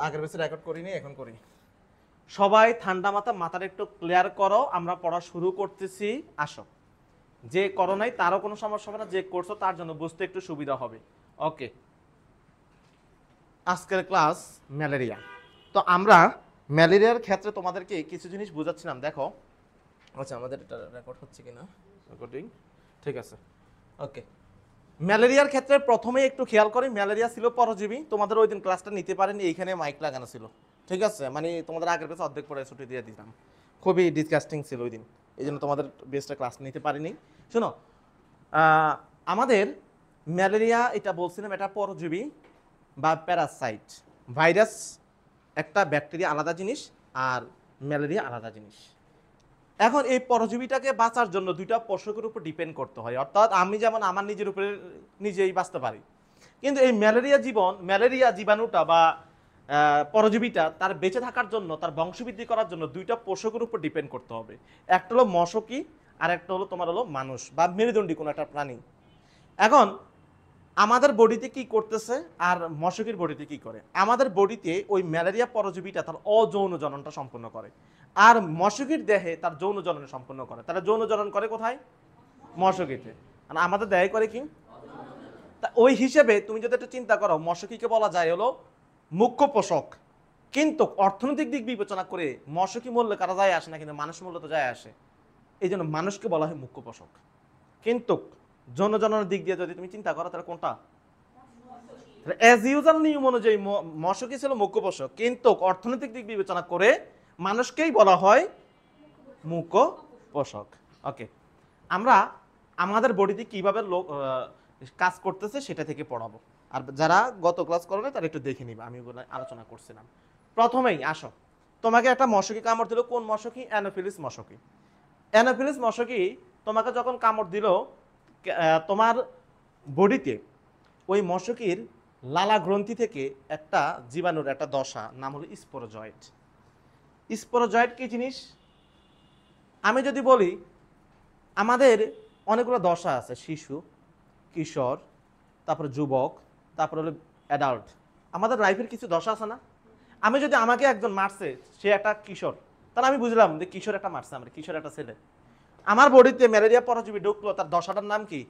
আগের বেশি রেকর্ড করিনি, এখন করি। সবাই ঠান্ডা মাথাটা একটু ক্লিয়ার করো, আমরা পড়া শুরু করতেছি। আসো, যে করো নাই তারও কোনো সমস্যা হবে না, যে করছো তার জন্য বুঝতে একটু সুবিধা হবে। ওকে, আজকের ক্লাস ম্যালেরিয়া। তো আমরা ম্যালেরিয়ার ক্ষেত্রে তোমাদেরকে কিছু জিনিস বোঝাচ্ছিলাম। দেখো, আচ্ছা আমাদের এটা রেকর্ড হচ্ছে কিনা, রেকর্ডিং ঠিক আছে। ওকে, ম্যালেরিয়ার ক্ষেত্রে প্রথমেই একটু খেয়াল করি, ম্যালেরিয়া ছিল পরজীবী। তোমাদের ওই দিন ক্লাসটা নিতে পারেনি, এইখানে মাইক লাগানো ছিল, ঠিক আছে? মানে তোমাদের আগের বেসে অর্ধেক পরে ছুটি দিয়ে দিতাম, খুবই ডিসকাস্টিং ছিল ওই দিন, এই জন্য তোমাদের বেসটা ক্লাস নিতে পারিনি। শোনো, আমাদের ম্যালেরিয়া এটা বলছিলাম, এটা পরজীবী বা প্যারাসাইট। ভাইরাস একটা, ব্যাকটেরিয়া আলাদা জিনিস, আর ম্যালেরিয়া আলাদা জিনিস। এখন এই পরজীবীটাকে বাঁচার জন্য দুইটা পোষকের উপর ডিপেন্ড করতে হয়, অর্থাৎ আমি যেমন আমার নিজের উপরে নিজেই বাঁচতে পারি, কিন্তু এই ম্যালেরিয়া জীবাণুটা বা পরজীবীটা তার বেঁচে থাকার জন্য, তার বংশবৃদ্ধি করার জন্য দুইটা পোষকের উপর ডিপেন্ড করতে হবে। একটা হলো মশকি, আর একটা হলো তোমার হলো মানুষ বা মেরুদণ্ডী কোনো একটা প্রাণী। এখন আমাদের বডিতে কি করতেছে আর মশকির বডিতে কি করে? আমাদের বডিতে ওই ম্যালেরিয়া পরজীবীটা তার অযৌন জননটা সম্পন্ন করে, আর মশকির দেহে তার যৌন জনন সম্পন্ন করে। তারা যৌন জনন করে কোথায়? মশকিতে। আর আমাদের দেহে করে কি? তা ওই হিসেবে তুমি যদি একটু চিন্তা করো, মশকিকে বলা যায় হলো মুখ্য পোষক, কিন্তু অর্থনৈতিক দিক বিবেচনা করে মশকি মূল্য কারা যায় আসে না, কিন্তু মানুষ মূল্য তো যায় আসে। এই জন্য মানুষকে বলা হয় মুখ্য পোষক। কিন্তু যৌন জননের দিক দিয়ে যদি তুমি চিন্তা করো, তাহলে কোনটা? অ্যাজ ইউজুয়াল নিয়ম অনুযায়ী মশকই ছিল মুখ্য পোষক, কিন্তু অর্থনৈতিক দিক বিবেচনা করে মানুষকেই বলা হয় মুখ্য পোষক। ওকে, আমরা আমাদের বডিতে কিভাবে কাজ করতেছে সেটা থেকে পড়াবো। আর যারা গত ক্লাস করবে তারা একটু দেখে নিবে, আমি ওগুলো আলোচনা করছিলাম। প্রথমেই আসো, তোমাকে একটা মশকি কামড় দিল। কোন মশকি? অ্যানোফিলিস মশকি। অ্যানোফিলিস মশকি তোমাকে যখন কামড় দিল, তোমার বডিতে ওই মশকির লালা গ্রন্থি থেকে একটা জীবাণুর একটা দশা, নাম হলো স্পোরোজয়েট। স্পোরোজয়েট কি জিনিস? আমি যদি বলি, আমাদের অনেকগুলো দশা আছে, শিশু, কিশোর, তারপরে যুবক, তারপরে হলো অ্যাডাল্ট। আমাদের লাইফের কিছু দশা আছে না? আমি যদি, আমাকে একজন মারছে, সে একটা কিশোর, তাহলে আমি বুঝলাম যে কিশোর একটা মারছে, আমার কিশোর একটা ছেলে। আমার বডিতে ম্যালেরিয়া পরজীবী ঢুকলো, তার দশাটার নাম কি?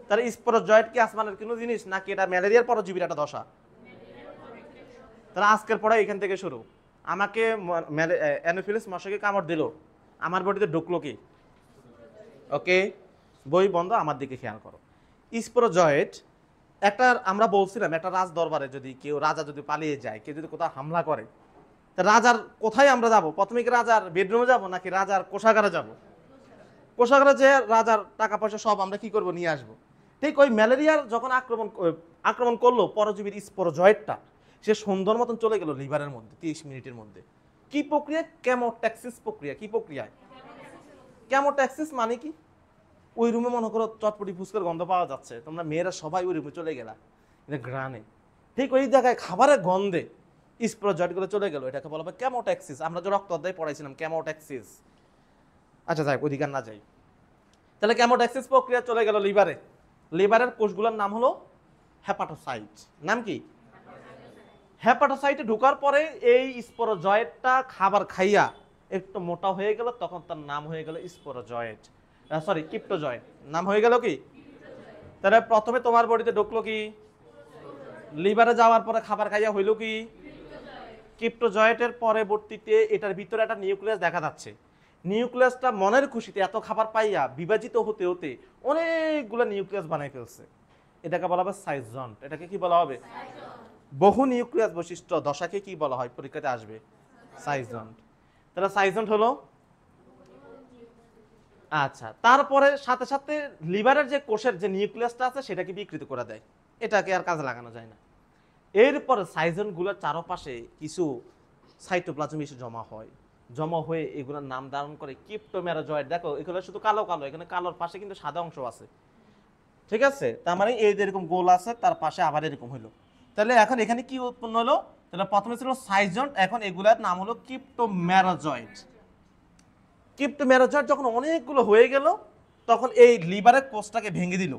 তার স্পোরোজয়েট কি আসমানের কোনো জিনিস, নাকি এটা ম্যালেরিয়ার পরজীবীর একটা দশা? তাহলে আজকের পড়া এখান থেকে শুরু। আমাকে অ্যানোফিলিস মশাকে কামড় দিল, আমার বডিতে ঢুকলো কি? ওকে, বই বন্ধ, আমার দিকে খেয়াল করো। স্পোরোজয়েট একটা, আমরা বলছিলাম একটা রাজ দরবারে যদি কেউ, রাজা যদি পালিয়ে যায়, কেউ যদি কোথাও হামলা করে, তা রাজার কোথায় আমরা যাব? প্রথমে কি রাজার বেডরুমে যাব, নাকি রাজার কোষাগারে যাব? কোষাগারে যে রাজার টাকা পয়সা সব আমরা কি করব? নিয়ে আসবো। ঠিক ওই ম্যালেরিয়ার যখন আক্রমণ করলো পরজীবীর স্পোরোজয়েটটা, সে সুন্দর মতন চলে গেল লিভারের মধ্যে 30 মিনিটের মধ্যে। কি প্রক্রিয়া? কেমোট্যাক্সিস প্রক্রিয়া। কি প্রক্রিয়া? কেমোট্যাক্সিস মানে কি? ওই রুমে মনে করো চটপটি ফুচকার গন্ধ পাওয়া যাচ্ছে, তোমরা মেয়েরা সবাই ওই রুমে চলে গেলা, এটা ঘ্রাণে। ঠিক ওই জায়গায় খাবারের গন্ধে স্পোরোজয়েটগুলো চলে গেল, এটাকে বলা হয় কেমোট্যাক্সিস। আমরা যে রক্ত অধ্যায় পড়াইছিলাম কেমোট্যাক্সিস। আচ্ছা যাই, অধিকার না যাই। তাহলে কেমোট্যাক্সিস প্রক্রিয়া চলে গেল লিভারে। লিভারের কোষগুলোর নাম হলো হেপাটোসাইট। নাম কি? হেপাটোসাইটে ঢোকার পরে এই স্পোরোজয়েটটা খাবার খাইয়া একটু মোটা হয়ে গেল, তখন তার নাম হয়ে গেল স্পোরোজয়েট, সরি ক্রিপ্টোজয়েট। নাম হয়ে গেল কি? তাহলে প্রথমে তোমার বডিতে ঢুকলো কি? লিভারে যাওয়ার পরে খাবার খাইয়া হইল কি? ক্রিপ্টোজয়েটের পরবর্তীতে এটার ভিতরে একটা নিউক্লিয়াস দেখা যাচ্ছে। নিউক্লিয়াসটা মনের খুশিতে এত খাবার পাইয়া বিভাজিত হতে হতে অনেকগুলো নিউক্লিয়াস বানাই ফেলছে, এটাকে বলা হবে সাইজন্ট। এটাকে কি বলা হবে? বহু নিউক্লিয়াস বৈশিষ্ট্য দশাকে কি বলা হয়? পরীক্ষাতে আসবে সাইজন্ট। তাহলে সাইজন্ট হলো। আচ্ছা, তারপরে সাথে সাথে লিভারের যে কোষের যে নিউক্লিয়াসটা আছে সেটাকে বিকৃত করে দেয়, এটাকে আর কাজে লাগানো যায় না। এরপরে সাইজনগুলোর চারপাশে কিছু সাইটোপ্লাজম এসে জমা হয়, জমা হয়ে এগুলোর নাম ধারণ করে ক্রিপ্টোমেরোজয়েট। দেখো এগুলো শুধু কালো কালো, এখানে কালোর পাশে কিন্তু সাদা অংশ আছে, ঠিক আছে? তার মানে এই যেরকম গোল আছে তার পাশে আবার এরকম হলো। তাহলে এখন এখানে কি উৎপন্ন হলো? তাহলে প্রথমে ছিল সাইজন্ট, এখন এগুলার নাম হলো ক্রিপ্টোমেরোজয়েট। ক্রিপ্টোমেরোজয়েট যখন অনেকগুলো হয়ে গেল, তখন এই লিভারের কোষটাকে ভেঙে দিল,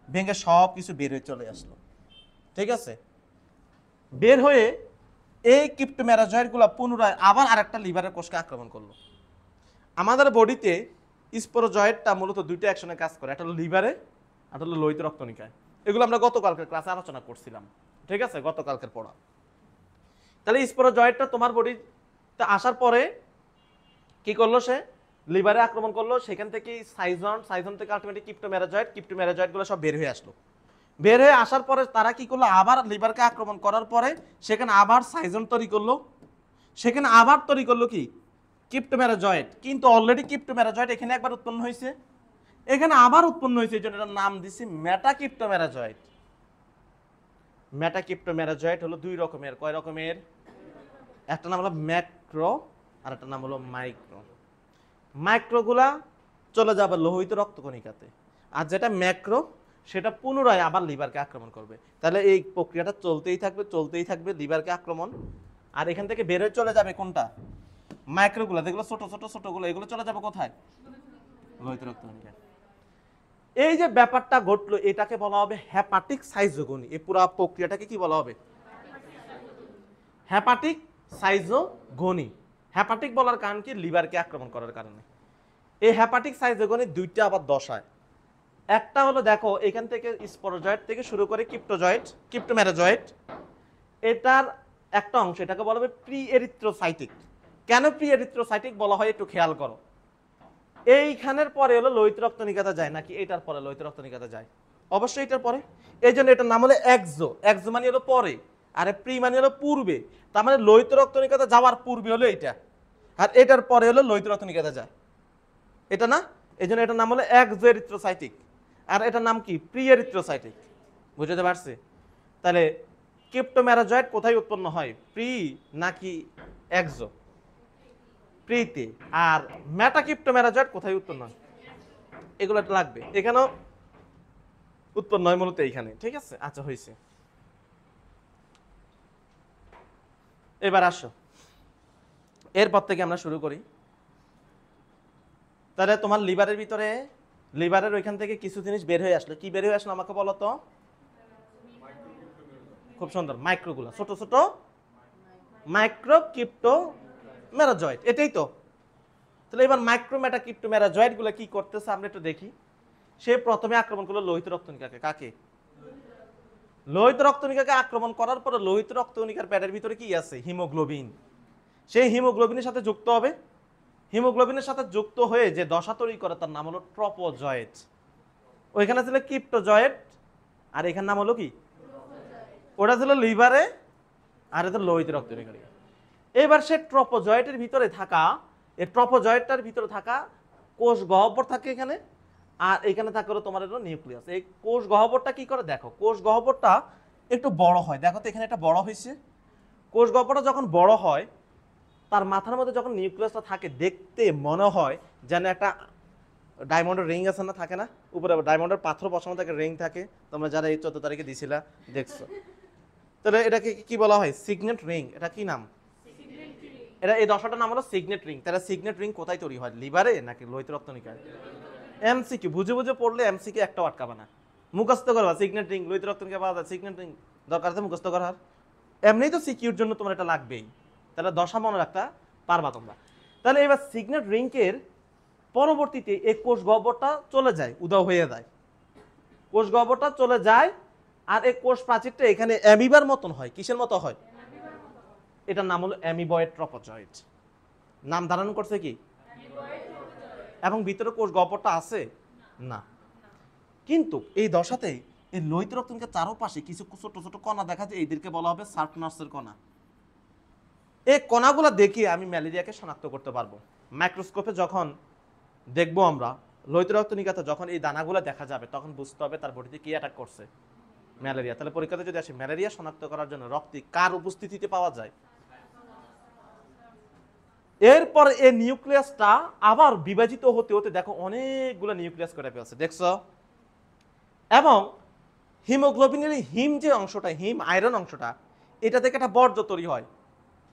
ভেঙে সব কিছু বের হয়ে চলে আসলো, ঠিক আছে? বের হয়ে এই ক্রিপ্টোমেরাজয়েডগুলো পুনরায় আবার আরেকটা লিভারের কোষকে আক্রমণ করলো। আমাদের বডিতে স্পোরোজয়েডটা মূলত দুইটা অ্যাকশনে কাজ করে, একটা হলো লিভারে, একটা হলো লোহিত রক্তনিকায়। এগুলো আমরা গতকালকের ক্লাসে আলোচনা করছিলাম, ঠিক আছে, গতকালকের পড়া। তাহলে স্পোরোজয়েডটা তোমার বডিতে আসার পরে কি করলো, সে লিভারে আক্রমণ করলো, সেখান থেকে সাইজন থেকে আলটিমেটলি ক্রিপ্টোমেরাজয়েডগুলো সব বের হয়ে আসলো। বের হয়ে আসার পরে তারা কি করলো, আবার লিভারকে আক্রমণ করার পরে সেখানে আবার সাইজন তৈরি করলো, সেখানে আবার তৈরি করলো কি ক্রিপ্টোমেরাজয়েড। কিন্তু অলরেডি ক্রিপ্টোমেরাজয়েড এখানে একবার উৎপন্ন হয়েছে, এখানে আবার উৎপন্ন হয়েছে, এই জন্য এটার নাম দিছি মেটাক্রিপ্টোমেরাজয়েড। মেটাক্রিপ্টোমেরাজয়েড হলো দুই রকমের। কয় রকমের? একটা নাম হলো ম্যাক্রো আর একটা নাম হলো মাইক্রো। মাইক্রোগুলা চলে যাবে লোহিত রক্তকণিকাতে, আর যেটা ম্যাক্রো সেটা পুনরায় আবার লিভারকে আক্রমণ করবে। তাহলে এই প্রক্রিয়াটা চলতেই থাকবে লিভারকে আক্রমণ। আর এখান থেকে বের হয়ে চলে যাবে কোনটা? মাইক্রোগুলো, যেগুলো ছোটগুলো, এগুলো চলে যাবে কোথায়? লোহিত রক্তকণিকায়। এই যে ব্যাপারটা ঘটলো, এটাকে বলা হবে হেপাটিক সাইজোগনি। এই পুরো প্রক্রিয়াটাকে কি বলা হবে? Hepatic schizogony. হেপাটিক বলার কারণ কি? লিভারকে আক্রমণ করার কারণে। এই হেপাটিক সাইজোগনি দুইটা আবার দশায়। একটা হলো দেখো, এখান থেকে স্পোরোজয়েড থেকে শুরু করে ক্রিপ্টোমেরাজয়েড, এটার একটা অংশ, এটাকে বলা হবে প্রি এরিথ্রোসাইটিক। কেন প্রি এরিথ্রোসাইটিক বলা হয় একটু খেয়াল করো। এইখানের পরে হলো লোহিত রক্তনিকাতে যায়, নাকি এটার পরে লোহিত রক্তনিকাতে যায়? অবশ্যই এটার পরে। এই জন্য এটার নাম হলো এক্সো। এক্সো মানে হলো পরে, আর প্রি মানে হলো পূর্বে। তার মানে লোহিত রক্তনিকাতে যাওয়ার পূর্বে হলো এটা, আর এটার পরে হলো লোহিত রক্তনিকাতে যায়, এটা না? এই জন্য এটার নাম হলো এক্সো এরিথ্রোসাইটিক, আর এটার নাম কি? Pre erythrocytic. বুঝতে পারছি? তাহলে ক্রিপ্টোমেরাজয়েড কোথায় উৎপন্ন হয়, প্রি নাকি এক্সো? প্রিতে। আর মেটাক্রিপ্টোমেরাজয়েড কোথায় উৎপন্ন হয়? এগুলো লাগবে, এখানেও উৎপন্ন হয় মূলত এইখানে, ঠিক আছে? আচ্ছা, হয়েছে। এবার আসো, এরপর থেকে আমরা শুরু করি। তাহলে তোমার লিভারের ওইখান থেকে কিছু জিনিস বের হয়ে আসলো। কি বের হয়ে আসলো আমাকে বলো তো? খুব সুন্দর, মাইক্রোগুলো, ছোট মাইক্রোক্রিপ্টোমেরাজয়েড, এটাই তো। তাহলে এবার মেটাক্রিপ্টোমেরাজয়েড গুলো কি করতেছে আমরা একটু দেখি। সে প্রথমে আক্রমণ করলো লোহিত রক্তনিকাকে। কাকে? লোহিত রক্তনিকাকে আক্রমণ করার পরে লোহিত রক্তনিকার প্যাডের ভিতরে কি আছে? হিমোগ্লোবিন। সেই হিমোগ্লোবিনের সাথে যুক্ত হবে, হিমোগ্লোবিনের সাথে যুক্ত হয়ে যে দশা তৈরি করে তার নাম হলো ট্রপোজয়েড। ওইখানে ছিল ক্রিপ্টোজয়েড, আর এখানে নাম হলো কি? ওটা ছিল লিভারে, আর এটা লোহিত রক্তনিকায়। এবার সে ট্রপোজয়েডের ভিতরে থাকা, এই ট্রপোজয়েডটার ভিতরে থাকা কোষ গহ্বর থাকে এখানে, আর এখানে থাকে হলো তোমার হলো নিউক্লিয়াস। এই কোষ গহ্বরটা কি করে দেখো, কোষ গহ্বরটা একটু বড় হয়। দেখো তো এখানে একটা বড় হয়েছে। কোষ গহ্বরটা যখন বড় হয়, তার মাথার মধ্যে যখন নিউক্লিয়াসটা থাকে, দেখতে মনে হয় যেন একটা ডায়মন্ডের রিং আছে না, থাকে না? উপরে ডায়মন্ডের পাথর বসানো থাকে, রিং থাকে। তোমরা যারা এই 14 তারিখে দিছিলা দেখছো। তাহলে এটাকে কি বলা হয়? Signet ring. এটা কি নাম? এটা এই দশাটার নাম হলো সিগনেট রিং। তাহলে সিগনেট রিং কোথায় তৈরি হয়? লিভারে নাকি লোহিত রক্তনিকায়? এমসিকিউ বুঝে পড়লে এমসিকিউ একটাও আটকাবে না। মুখস্থ করবা সিগনেট রিং, লোহিত রক্তনিকায় পাওয়া যায় সিগনেট রিং, দরকার আছে মুখস্থ করার। এমনিই তো সিকিউর জন্য তোমার এটা লাগবেই, তাহলে দশা মনে রাখতে পারবা তোমরা। তাহলে এবার সিগনেট রিংকের পরবর্তীতে এই কোষ গহ্বরটা চলে যায়, উধাও হয়ে যায়। কোষ গহ্বরটা চলে যায়, আর এই কোষ প্রাচীরটা এখানে অ্যামিবার মতন হয়। কিসের মতো হয়? এটার নাম হলো অ্যামিবয়েড ট্রপোজয়েড। নাম ধারণ করছে কি? এবং ভিতরে কোষ গহ্বরটা আছে না। কিন্তু এই দশাতে এই লোহিত রক্তনিকার চারপাশে কিছু ছোট ছোট কণা দেখা যায়, এইদেরকে বলা হবে সার্কনার্সের কণা। এই কণাগুলো দেখে আমি ম্যালেরিয়াকে শনাক্ত করতে পারবো। মাইক্রোস্কোপে যখন দেখবো আমরা লোহিত রক্তনিকাতে যখন এই দানাগুলো দেখা যাবে, তখন বুঝতে হবে তার বডিতে কি অ্যাটাক করছে, ম্যালেরিয়া। তাহলে পরীক্ষাতে যদি আসে, ম্যালেরিয়া শনাক্ত করার জন্য রক্তে কার উপস্থিতিতে পাওয়া যায়? এরপর এই নিউক্লিয়াসটা আবার বিভাজিত হতে হতে দেখো অনেকগুলো নিউক্লিয়াস করে ফেলছে, দেখছো? এবং হিমোগ্লোবিনের হিম যে অংশটা, হিম আয়রন অংশটা, এটা থেকে একটা বর্জ্য তৈরি হয়,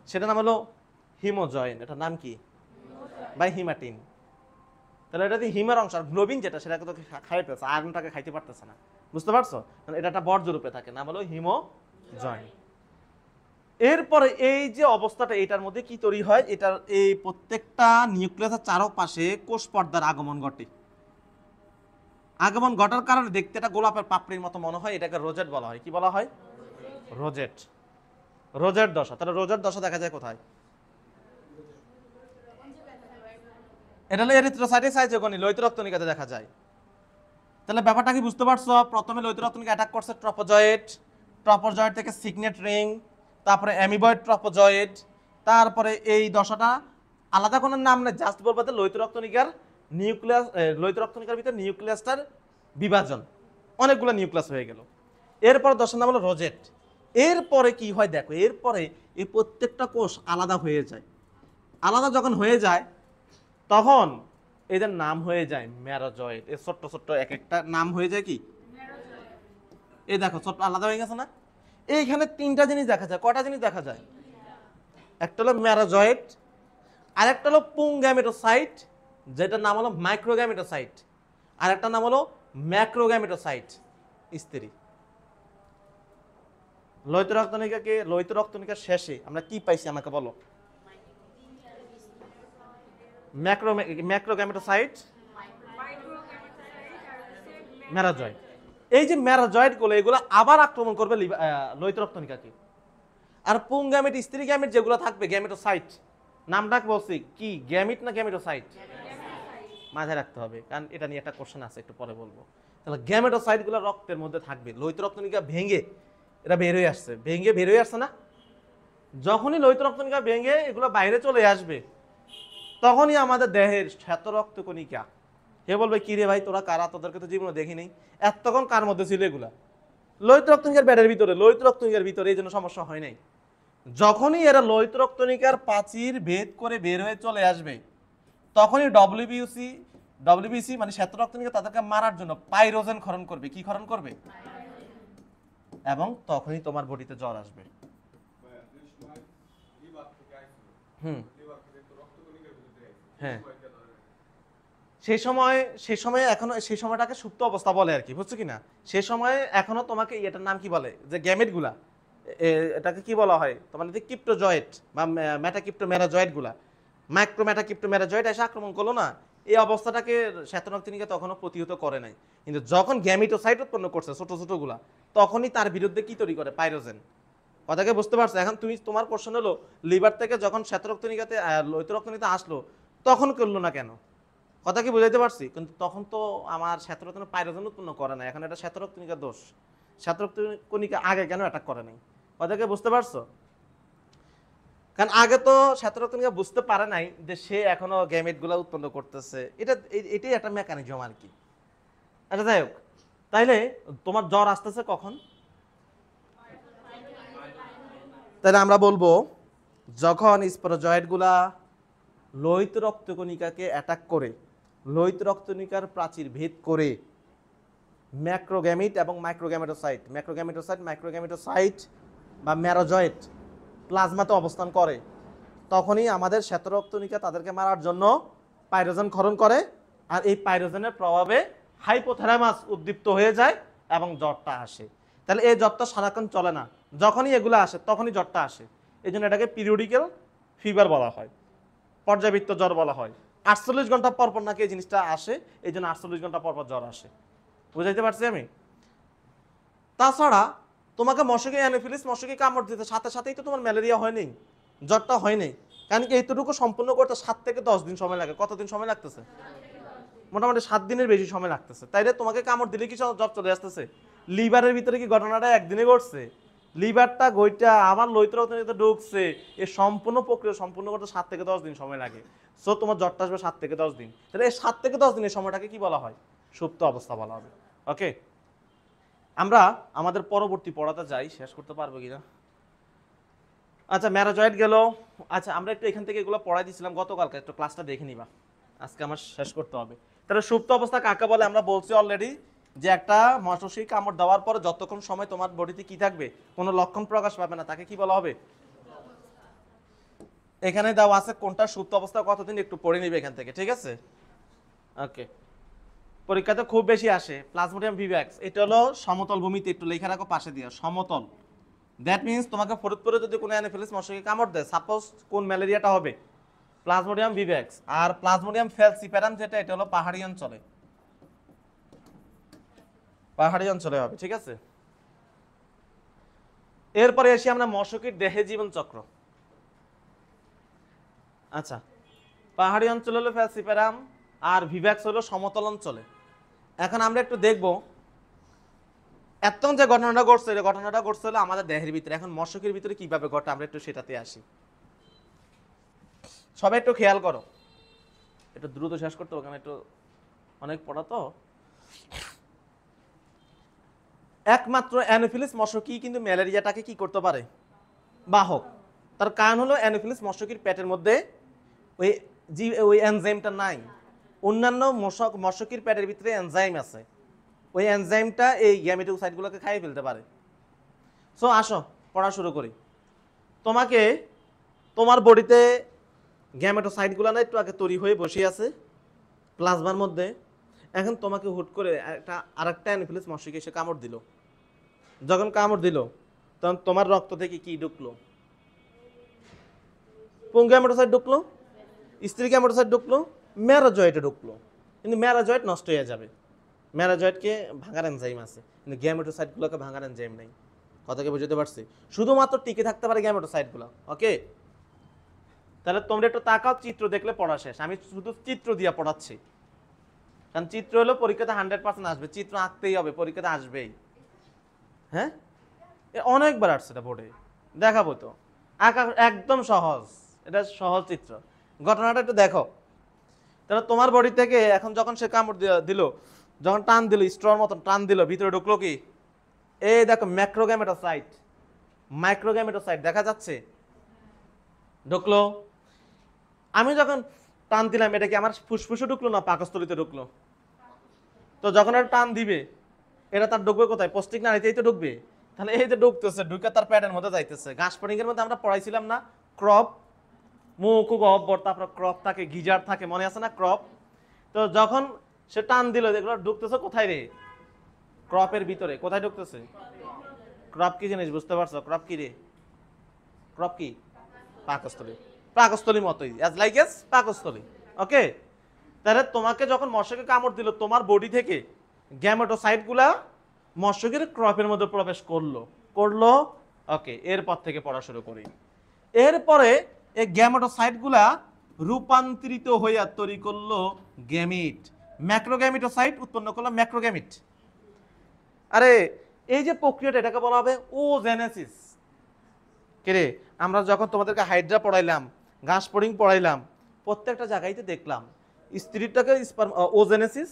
সেটা নাম হলো হিমোজয়েন। এটার নাম কি? বা হিমাটিন। তাহলে এটা হিমের অংশ, আর গ্লোবিন যেটা সেটাকে তো খাইতে পারছে, আয়রনটাকে খাইতে পারতেছে না। বুঝতে পারছো? এটা একটা বর্জ্য রূপে থাকে, নাম হলো হিমোজয়েন। এরপরে এই যে অবস্থাটা এটার মধ্যে কি তৈরি হয়, এটার এই প্রত্যেকটা নিউক্লিয়াসের চারপাশে কোষ পর্দার আগমন ঘটে। আগমন ঘটার কারণে দেখতে এটা গোলাপের পাপড়ির মতো মনে হয়, এটাকে রোজেট বলা হয়। কি বলা হয়? রোজেট। রোজেট দশা। তাহলে রোজেট দশা দেখা যায় কোথায়? এটা হলো এরিথ্রোসাইটের সাইটোগনি, লোহিত রক্তনিকাতে দেখা যায়। তাহলে ব্যাপারটা কি বুঝতে পারছো? প্রথমে লোহিত রক্তনিকা অ্যাটাক করছে ট্রপোজয়েড, ট্রপোজয়েড থেকে সিগনেট রিং, তারপরে অ্যামিবয়েড ট্রপোজয়েড, তারপরে এই দশাটা আলাদা কোনো নাম নেই, জাস্ট বলবো যে লোহিত রক্তনিকার নিউক্লিয়াস, লোহিত রক্তনিকার ভিতরে নিউক্লিয়াসটার বিভাজন, অনেকগুলো নিউক্লিয়াস হয়ে গেল। এরপর দশার নাম হলো রোজেট। এরপরে কি হয় দেখো, এরপরে এই প্রত্যেকটা কোষ আলাদা হয়ে যায়। আলাদা যখন হয়ে যায় তখন এদের নাম হয়ে যায় ম্যারোজয়েড। এই ছোট্ট ছোট্ট এক একটা নাম হয়ে যায় কি, এই দেখো ছোট্ট আলাদা হয়ে গেছে না। এইখানে তিনটা জিনিস দেখা যায়। কটা জিনিস দেখা যায়? একটা হলো ম্যারোজয়েড, আরেকটা হলো পুংগ্যামেটোসাইট, যেটার নাম হলো মাইক্রোগ্যামেটোসাইট, আর একটা নাম হলো ম্যাক্রোগ্যামেটোসাইট, স্ত্রী। লোহিত রক্তনিকাকে, লোহিত রক্তনিকার শেষে আমরা কি পাইছি আমাকে বলো? ম্যাক্রোগ্যামেটোসাইট, ম্যারোজয়েড। এই যে ম্যারোজয়েড গুলো, এগুলো আবার আক্রমণ করবে লোহিত রক্তনিকাকে। আর পুংগ্যামেট, স্ত্রী গ্যামেট যেগুলো থাকবে, গ্যামেটোসাইট, নামটা বলছি কি, গ্যামিট না গ্যামেটোসাইট? মাথায় রাখতে হবে, কারণ এটা নিয়ে একটা কোশ্চেন আছে, একটু পরে বলবো। তাহলে গ্যামেটোসাইট গুলো রক্তের মধ্যে থাকবে। লোহিত রক্তনিকা ভেঙে এটা বের হয়ে আসছে, ভেঙে বের হয়ে আসছে না। যখনই লোহিত রক্তনিকা ভেঙে এগুলো বাইরে চলে আসবে, তখনই আমাদের দেহের শ্বেত রক্তকণিকা, কে বলবে কি রে ভাই তোরা কারা, তোদেরকে তো জীবনে দেখিনি, এতক্ষণ কার মধ্যে ছিল এগুলা? লোহিত রক্তনিকার ব্যাডের ভিতরে, লোহিত রক্তনিকার ভিতরে, এই জন্য সমস্যা হয় নাই। যখনই এরা লোহিত রক্তনিকার প্রাচীর ভেদ করে বের হয়ে চলে আসবে, তখনই ডব্লিউবিসি মানে শ্বেত রক্তনিকা তাদেরকে মারার জন্য পাইরোজেন ক্ষরণ করবে। কি ক্ষরণ করবে? এবং তখনই তোমার বডিতে জ্বর আসবে। হ্যাঁ, সেই সময় এখনো, সেই সময়টাকে সুপ্ত অবস্থা বলে আর কি, বুঝছো কিনা? সেই সময় এখনো তোমাকে এটার নাম কি বলে, যে গ্যামেট গুলা, এটাকে কি বলা হয় তোমার, ক্রিপ্টোজয়েড বা মেটাক্রিপ্টোমেরাজয়েড গুলা, মাইক্রোমেটাক্রিপ্টোমেরাজয়েড এসে আক্রমণ করলো না, এই অবস্থাটাকে শ্বেত রক্তনিকা তখনও প্রতিহত করে নাই। কিন্তু যখন গ্যামিটোসাইট উৎপন্ন করছে ছোট ছোট গুলা, তখনই তার বিরুদ্ধে কি তৈরি করে, পাইরোজেন। কথাকে বুঝতে পারছো? এখন তুমি, তোমার প্রশ্ন হলো লিভার থেকে যখন শ্বেত রক্তনিকাতে লোহিত রক্তনিকাতে আসলো, তখন করলো না কেন? কথা কি বুঝাইতে পারছি? কিন্তু তখন তো আমার শ্বেত রক্তনিকা পাইরোজেন উৎপন্ন করে না, এখন এটা শ্বেত রক্তনিকার দোষ। শ্বেত রক্তকণিকা আগে কেন অ্যাটাক করে নাই? কথাকে বুঝতে পারছো? কারণ আগে তো শ্বেত রক্তনিকা বুঝতে পারে নাই যে সে এখনো গ্যামেট গুলা উৎপন্ন করতেছে, এটাই একটা মেকানিজম আর কি। আচ্ছা যাই হোক, তাইলে তোমার জ্বর আসতেছে কখন? তাহলে আমরা বলবো যখন স্পোরোজয়েড গুলা লোহিত রক্তকণিকাকে অ্যাটাক করে, লোহিত রক্তকণিকার প্রাচীর ভেদ করে ম্যাক্রোগ্যামিট এবং মাইক্রোগ্যামেটোসাইট বা ম্যারোজয়েড প্লাজমাতে অবস্থান করে, তখনই আমাদের শ্বেত রক্তকণিকা তাদেরকে মারার জন্য পাইরোজেন ক্ষরণ করে। আর এই পাইরোজেনের প্রভাবে হাইপোথ্যালামাস উদ্দীপ্ত হয়ে যায় এবং জ্বরটা আসে। তাহলে এই জ্বরটা সারাক্ষণ চলে না, যখনই এগুলো আসে তখনই জ্বরটা আসে। এই জন্য এটাকে পিরিয়ডিক্যাল ফিভার বলা হয়, পর্যাবৃত্ত জ্বর বলা হয়। 48 ঘন্টা পর পর নাকি এই জিনিসটা আসে, এই জন্য 48 ঘন্টা পর পর জ্বর আসে। বুঝাইতে পারছি আমি? তাছাড়া তোমাকে মশকি অ্যানোফিলিস, মশকি কামড় দিতে সাথে সাথেই তো তোমার ম্যালেরিয়া হয়নি, জ্বরটা হয়নি। কারণ কি এইটুকু সম্পূর্ণ করতে 7 থেকে 10 দিন সময় লাগে। কতদিন সময় লাগতেছে? মোটামুটি 7 দিনের বেশি সময় লাগতেছে। তাইলে তোমাকে কামড় দিলে কি জ্বর চলে আসতেছে? লিভারের ভিতরে কি ঘটনাটা একদিনে ঘটছে? লিভারটা গইটা আমার লোহিত রক্তনিকাতে ঢুকছে, এই সম্পূর্ণ প্রক্রিয়া সম্পূর্ণ করতে 7 থেকে 10 দিন সময় লাগে। সো তোমার জ্বরটা আসবে 7 থেকে 10 দিন। তাহলে এই 7 থেকে 10 দিনের সময়টাকে কি বলা হয়? সুপ্ত অবস্থা বলা হবে। ওকে, আমরা আমাদের পরবর্তী পড়াতে যাই, শেষ করতে পারবো কিনা। আচ্ছা, ম্যারোজয়েড গেল। আচ্ছা, আমরা একটু এখান থেকে এগুলো পড়াই দিয়েছিলাম গতকালকে, একটু ক্লাসটা দেখে নিবা, আজকে আমার শেষ করতে হবে। তাহলে সুপ্ত অবস্থা কাকে বলে আমরা বলছি অলরেডি, যে একটা মশকি কামড় দেওয়ার পরে যতক্ষণ সময় তোমার বডিতে কি থাকবে, কোনো লক্ষণ প্রকাশ পাবে না, তাকে কি বলা হবে? এখানে দেওয়া আছে কোনটা সুপ্ত অবস্থা কতদিন, একটু পড়ে নিবে এখান থেকে, ঠিক আছে? ওকে, পরীক্ষাতে খুব বেশি আসে প্লাজমোডিয়াম ভিভ্যাক্স। এটা হলো সমতল ভূমিতে, একটু লেখা রাখো পাশে দিয়ে, সমতল দ্যাট মিন্স তোমাকে ফরিদপুরে যদি কোনো অ্যানোফিলিস মশাকে কামড় দেয়, সাপোজ কোন ম্যালেরিয়াটা হবে, প্লাজমোডিয়াম ভিভ্যাক্স, আর প্লাজমোডিয়াম ফ্যালসিপারাম যেটা, এটা হলো পাহাড়ি অঞ্চলে, পাহাড়ি অঞ্চলে হবে, ঠিক আছে। এরপরে এসে আমরা মশকির দেহে জীবন চক্র। আচ্ছা, পাহাড়ি অঞ্চল হলো ফ্যালসিপারাম আর ভিভ্যাক্স হলো সমতল অঞ্চলে। এখন আমরা একটু দেখব এত যে ঘটনাটা ঘটছে, এই ঘটনাটা ঘটছে হলো আমাদের দেহের ভিতরে। এখন মশকের ভিতরে কিভাবে ঘটে আমরা একটু সেটাতে আসি। সবাই একটু খেয়াল করো, একটু দ্রুত শেষ করতে হবে কারণ একটু অনেক পড়া তো। একমাত্র অ্যানোফিলিস মশকই কিন্তু ম্যালেরিয়াটাকে কি করতে পারে, বাহক। তার কারণ হলো অ্যানোফিলিস মশকির পেটের মধ্যে ওই এনজাইমটা নাই। অন্যান্য মশকির পেটের ভিতরে এনজাইম আছে, ওই এনজাইমটা এই গ্যামেটোসাইটগুলোকে খাইয়ে ফেলতে পারে। সো আসো পড়া শুরু করি। তোমাকে তোমার বডিতে গ্যামেটোসাইটগুলো না একটু আগে তৈরি হয়ে বসে আছে প্লাজমার মধ্যে। এখন তোমাকে হুট করে আরেকটা অ্যানোফিলিস মশক এসে কামড় দিল। যখন কামড় দিল তখন তোমার রক্ত থেকে কি ঢুকলো, কোন গ্যামেটোসাইট ঢুকলো, স্ত্রী গ্যামেটোসাইট ঢুকলো, ম্যারোজয়েটে ঢুকলো। কিন্তু ম্যারোজয়েট নষ্ট হয়ে যাবে, ম্যারোজয়েটকে ভাঙার এনজাইম আছে, কিন্তু গ্যামেটোসাইটগুলোকে ভাঙার এনজাইম নেই। কথাকে বুঝতে পারছি? শুধুমাত্র টিকে থাকতে পারে গ্যামেটোসাইটগুলো। ওকে, তাহলে তোমরা একটু তাকাও, চিত্র দেখলে পড়া শেষ। আমি শুধু চিত্র দিয়ে পড়াচ্ছি, কারণ চিত্র হলো পরীক্ষাতে 100% আসবে, চিত্র আঁকতেই হবে, পরীক্ষাতে আসবেই। হ্যাঁ, অনেকবার আসছে এটা বোর্ডে, দেখাবো তো। আঁকা একদম সহজ, এটা সহজ চিত্র। ঘটনাটা একটু দেখো। তাহলে তোমার বডি থেকে এখন যখন সে কামড় দিল, যখন টান দিল, স্ট্রর মতন টান দিল, ভিতরে ঢুকলো কি, এই দেখো ম্যাক্রোগ্যামেটোসাইট, মাইক্রোগ্যামেটোসাইট দেখা যাচ্ছে, ঢুকলো। আমি যখন টান দিলাম, এটা কি আমার ফুসফুসে ঢুকলো না পাকস্থলিতে ঢুকলো? তো যখন এটা টান দিবে, এটা তার ঢুকবে কোথায়, পৌষ্টিক নালীতেই তো ঢুকবে। তাহলে এই যে ঢুকতেছে, ঢুকে তার প্যাডের মধ্যে যাইতেছে। ঘাস ফড়িং এর মধ্যে আমরা পড়াইছিলাম না, ক্রপ, মুখ গহ্বর, তারপর ক্রপ থাকে, গিজার থাকে, মনে আছে না ক্রপ? তো যখন সে টান দিল, এগুলো ঢুকতেছে কোথায় রে, ক্রপের ভিতরে। কোথায় ঢুকতেছে? ক্রপ কি জিনিস বুঝতে পারছো? ক্রপ কি রে? ক্রপ কি? পাকস্থলী, পাকস্থলী মতোই, অ্যাজ লাইক এস পাকস্থলী। ওকে, তাহলে তোমাকে যখন মশকে কামড় দিল, তোমার বডি থেকে গ্যামেটোসাইটগুলা মশকের ক্রপের মধ্যে প্রবেশ করলো। ওকে, এরপর থেকে পড়া শুরু করি। এরপরে এই গ্যামেটোসাইটগুলা রূপান্তরিত হইয়া তৈরি করলো গ্যামিট, ম্যাক্রোগ্যামিটোসাইট উৎপন্ন করলো ম্যাক্রোগ্যামিট। আরে এই যে প্রক্রিয়াটা, এটাকে বলা হবে ওজেনেসিস। কে আমরা যখন তোমাদেরকে হাইড্রা পড়াইলাম, ঘাস ফড়িং পড়াইলাম, প্রত্যেকটা জায়গাইতে দেখলাম স্ত্রীটাকে ওজেনেসিস,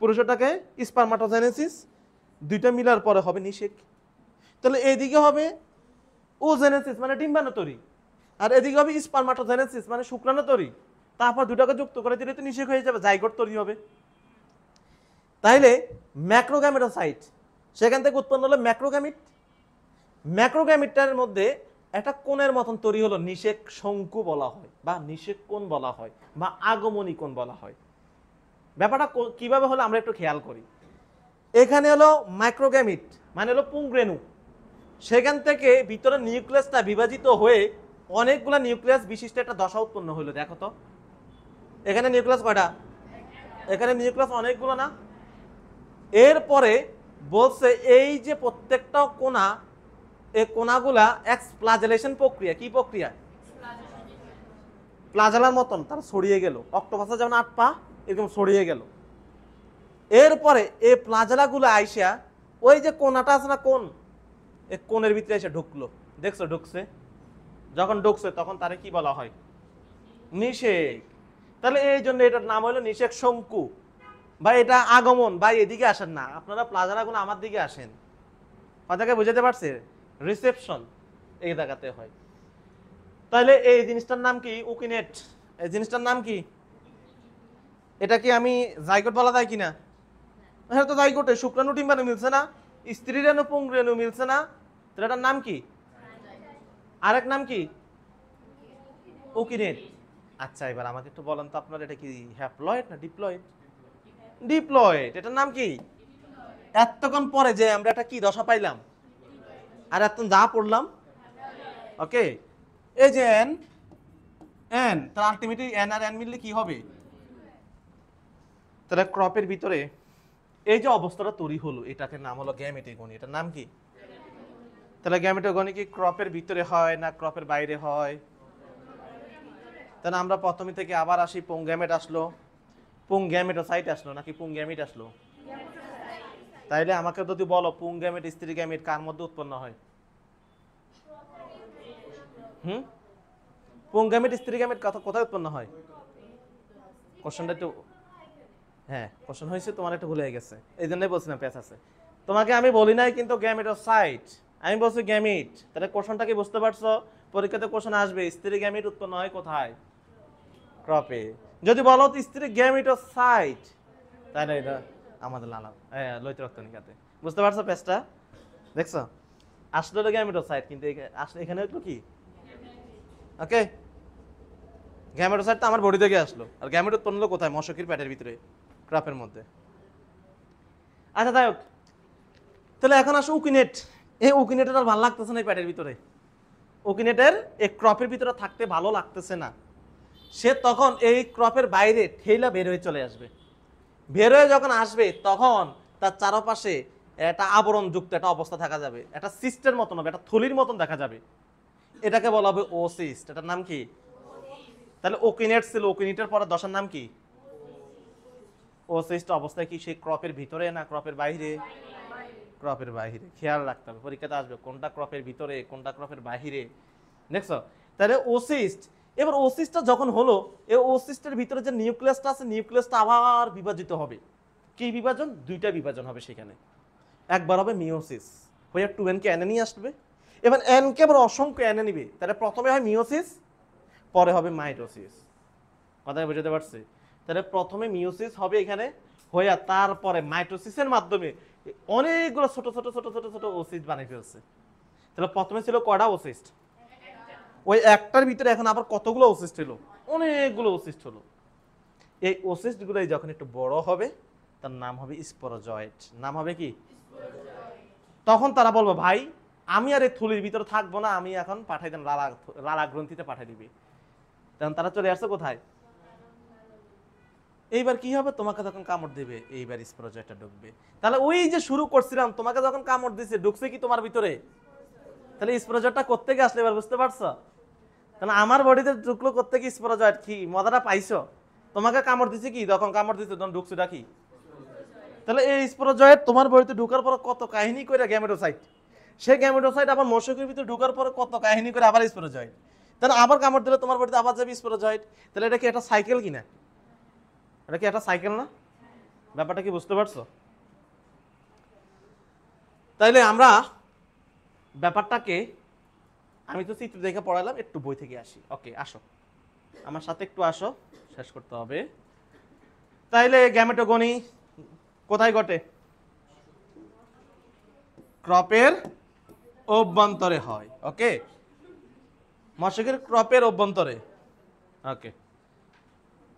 পুরুষটাকে স্পারমাটোজেনেসিস, দুইটা মিলার পরে হবে নিষেক। তাহলে এইদিকে হবে ওজেনেসিস মানে ডিম্বাণু তৈরি, আর এদিকে হবে স্পারমাটোজেনেসিস মানে শুক্রাণু তৈরি। তারপর দুটাকে যুক্ত করে দিলে তো নিষেক হয়ে যাবে, জাইগোট তৈরি হবে। তাইলে ম্যাক্রোগ্যামেটোসাইট, সেখান থেকে উৎপন্ন হলো ম্যাক্রোগ্যামিট। ম্যাক্রোগ্যামিটটার মধ্যে একটা কোণের মতন তৈরি হলো, নিষেক শঙ্কু বলা হয়, বা নিষেক কোণ বলা হয়, বা আগমনী কোণ বলা হয়। ব্যাপারটা কিভাবে হলো আমরা একটু খেয়াল করি। এখানে হলো মাইক্রোগ্যামিট মানে হলো পুংরেণু, সেখান থেকে ভিতরে নিউক্লিয়াসটা বিভাজিত হয়ে অনেকগুলা নিউক্লিয়াস বিশিষ্ট একটা দশা উৎপন্ন হলো। দেখো তো এখানে নিউক্লিয়াস কয়টা, এখানে নিউক্লিয়াস অনেকগুলো না। এরপরে বলছে এই যে প্রত্যেকটা কোণা, এই কোণাগুলা এক্সপ্লাজেলেশন প্রক্রিয়া, কি প্রক্রিয়া, প্লাজালার মতন তার ছড়িয়ে গেল, অক্টোপাসে যেমন 8 পা এরকম ছড়িয়ে গেল। এরপরে এই প্লাজালাগুলো আইসা ওই যে কোণাটা আছে না, কোণ, এই কোণের ভিতরে এসে ঢুকলো। দেখছো ঢুকছে, যখন ঢুকছে তখন তারে কি বলা হয়, নিষেক। তাহলে এই জন্য এটার নাম হলো নিষেক শঙ্কু, বা এটা আগমন, বা এদিকে আসেন না আপনারা, প্লাজালাগুলো আমার দিকে আসেন। কথাকে বুঝাতে পারছে? রিসেপশন এই জায়গাতে হয়। তাহলে এই জিনিসটার নাম কি, উকিনেট। এই জিনিসটার নাম কি, এটা কি আমি জাইগোট বলা যায় কিনা? হ্যাঁ তো জাইগোটে শুক্রাণু ডিম্বাণু মিলছে না, স্ত্রী রেণু পুংরেণু মিলছে না, তাহলে এটার নাম কি, আরেক নাম কি, উকিনেট। আচ্ছা এবার আমাকে একটু বলেন তো আপনার, এটা কি হ্যাপ্লয়েড না ডিপ্লয়েড? ডিপ্লয়েড। এটার নাম কি? এতক্ষণ পরে যে আমরা একটা কি দশা পাইলাম, আর এত যা পড়লাম, ওকে। এই যে এন এন, তার আলটিমেটলি এন আর এন মিললে কি হবে? তাহলে ক্রপের ভিতরে এই যে অবস্থাটা তৈরি হলো, এটাকে নাম হলো গ্যামেটোগনি। এটার নাম কি? তাহলে গ্যামেটোগনি কি ক্রপের ভিতরে হয় না ক্রপের বাইরে হয়? তাহলে আমরা প্রথমে থেকে আবার আসি, পুংগ্যামেট আসলো, পুংগ্যামেটোসাইট আসলো নাকি পুংগ্যামিট আসলো? তাইলে আমাকে যদি বলো পুংগ্যামেট স্ত্রী গ্যামেট কার মধ্যে উৎপন্ন হয়? পুংগ্যামেট স্ত্রী গ্যামেট কোথায় উৎপন্ন হয়? কোশ্চেনটা একটু, হ্যাঁ কোশ্চেন হয়েছে তোমার একটু ভুলে গেছে, এই জন্যই বলছিলাম প্যাচ আছে। তোমাকে আমি বলি নাই কিন্তু গ্যামেটোসাইট, আমি বলছি গ্যামিট। তাহলে কোশ্চেনটা কি বুঝতে পারছো? পরীক্ষাতে কোশ্চেন আসবে স্ত্রী গ্যামিট উৎপন্ন হয় কোথায়? ক্রপে। যদি বলো তো স্ত্রী গ্যামেটোসাইট, তাহলে এটা আমাদের লালা লোহিত রক্তনিকাতে। বুঝতে পারছো প্যাচটা? দেখছো আসলে হলো গ্যামেটোসাইট, কিন্তু আসলে এখানে হলো কি? ওকে, গ্যামেটোসাইট তো আমার বডি থেকে আসলো, আর গ্যামেট উৎপন্ন হলো কোথায়? মশকির প্যাটের ভিতরে, ক্রপের মধ্যে। আচ্ছা যাই হোক, তাহলে এখন আসো উকিনেট। এই উকিনেটের আর ভালো লাগতেছে না এই প্যাটের ভিতরে, উকিনেটের এই ক্রপের ভিতরে থাকতে ভালো লাগতেছে না। সে তখন এই ক্রপের বাইরে ঠেলা বের হয়ে চলে আসবে। বের হয়ে যখন আসবে তখন তার চারপাশে একটা আবরণ যুক্ত একটা অবস্থা থাকা যাবে, একটা সিস্টের মতন হবে, একটা থলির মতন দেখা যাবে। এটাকে বলা হবে ওসিস্ট। এটার নাম কি? তাহলে ওকিনেট ছিল, ওকিনেটের পরে দশার নাম কি? ওসিস্ট অবস্থায় কি সেই ক্রপের ভিতরে না ক্রপের বাইরে? ক্রপের বাইরে। খেয়াল রাখতে হবে, পরীক্ষাতে আসবে কোনটা ক্রপের ভিতরে কোনটা ক্রপের বাইরে। দেখছো? তাহলে ওসিস্ট। এবার ওসিস্টটা যখন হলো, এই ওসিস্টের ভিতরে যে নিউক্লিয়াসটা আছে, নিউক্লিয়াসটা আবার বিভাজিত হবে। কি বিভাজন? দুইটা বিভাজন হবে সেখানে। একবার হবে মিওসিস, হয়ে 2n কে এনে নিয়ে আসবে। এবার n কে আবার অসংখ্য এনে নিবে। তাহলে প্রথমে হয় মিওসিস, পরে হবে মাইটোসিস। কথা বুঝতে পারছি? তাহলে প্রথমে মিওসিস হবে এখানে, হয়ে তারপরে মাইটোসিসের মাধ্যমে অনেকগুলো ছোট ছোট ছোট ছোট ছোট ওসিস্ট বানিয়ে ফেলছে। তাহলে প্রথমে ছিল কয়টা ওসিস্ট? ওই একটার ভিতরে এখন আবার কতগুলো ওসিস্ট হলো? অনেকগুলো ওসিস্ট হলো। এই ওসিস্টগুলো যখন একটু বড় হবে তার নাম হবে স্পোরোজয়েট। নাম হবে কি? তখন তারা বলবো ভাই আমি আর এই থলির ভিতরে থাকবো না, আমি এখন পাঠাই দেন লালা গ্রন্থিতে পাঠাই দিবি। তখন তারা চলে আসছে কোথায়? এইবার কি হবে? তোমাকে যখন কামড় দিবে এইবার স্পোরোজয়েটটা ঢুকবে। তাহলে ওই যে শুরু করছিলাম, তোমাকে যখন কামড় দিছে ঢুকছে কি তোমার ভিতরে? তাহলে স্পোরোজয়েটটা কোত্থেকে আসলে এবার বুঝতে পারছো? তাহলে আমার বডিতে ঢুকলো কোত্থেকে স্পোরোজয়েট? কি মজাটা পাইছো? তোমাকে কামড় দিছে কি, তখন কামড় দিছে তখন ঢুকছোটা কি? তাহলে এই স্পোরোজয়েট তোমার বডিতে ঢুকার পর কত কাহিনী করে গ্যামেটোসাইট, সেই গ্যামেটোসাইট আবার মশকের ভিতরে ঢুকার পরে কত কাহিনী করে আবার স্পোরোজয়েট। তাহলে আবার কামড় দিলে তোমার বডিতে আবার যাবে স্পোরোজয়েট। তাহলে এটা কি একটা সাইকেল কিনা? এটা কি একটা সাইকেল না? ব্যাপারটা কি বুঝতে পারছো? তাইলে আমরা ব্যাপারটাকে, আমি তো চিত্র দেখে পড়ালাম, একটু বই থেকে আসি। ওকে আসো আমার সাথে একটু আসো, শেষ করতে হবে। তাইলে গ্যামেটোগনি কোথায় ঘটে? ক্রপের অভ্যন্তরে হয়। ওকে, মশকের ক্রপের অভ্যন্তরে। ওকে,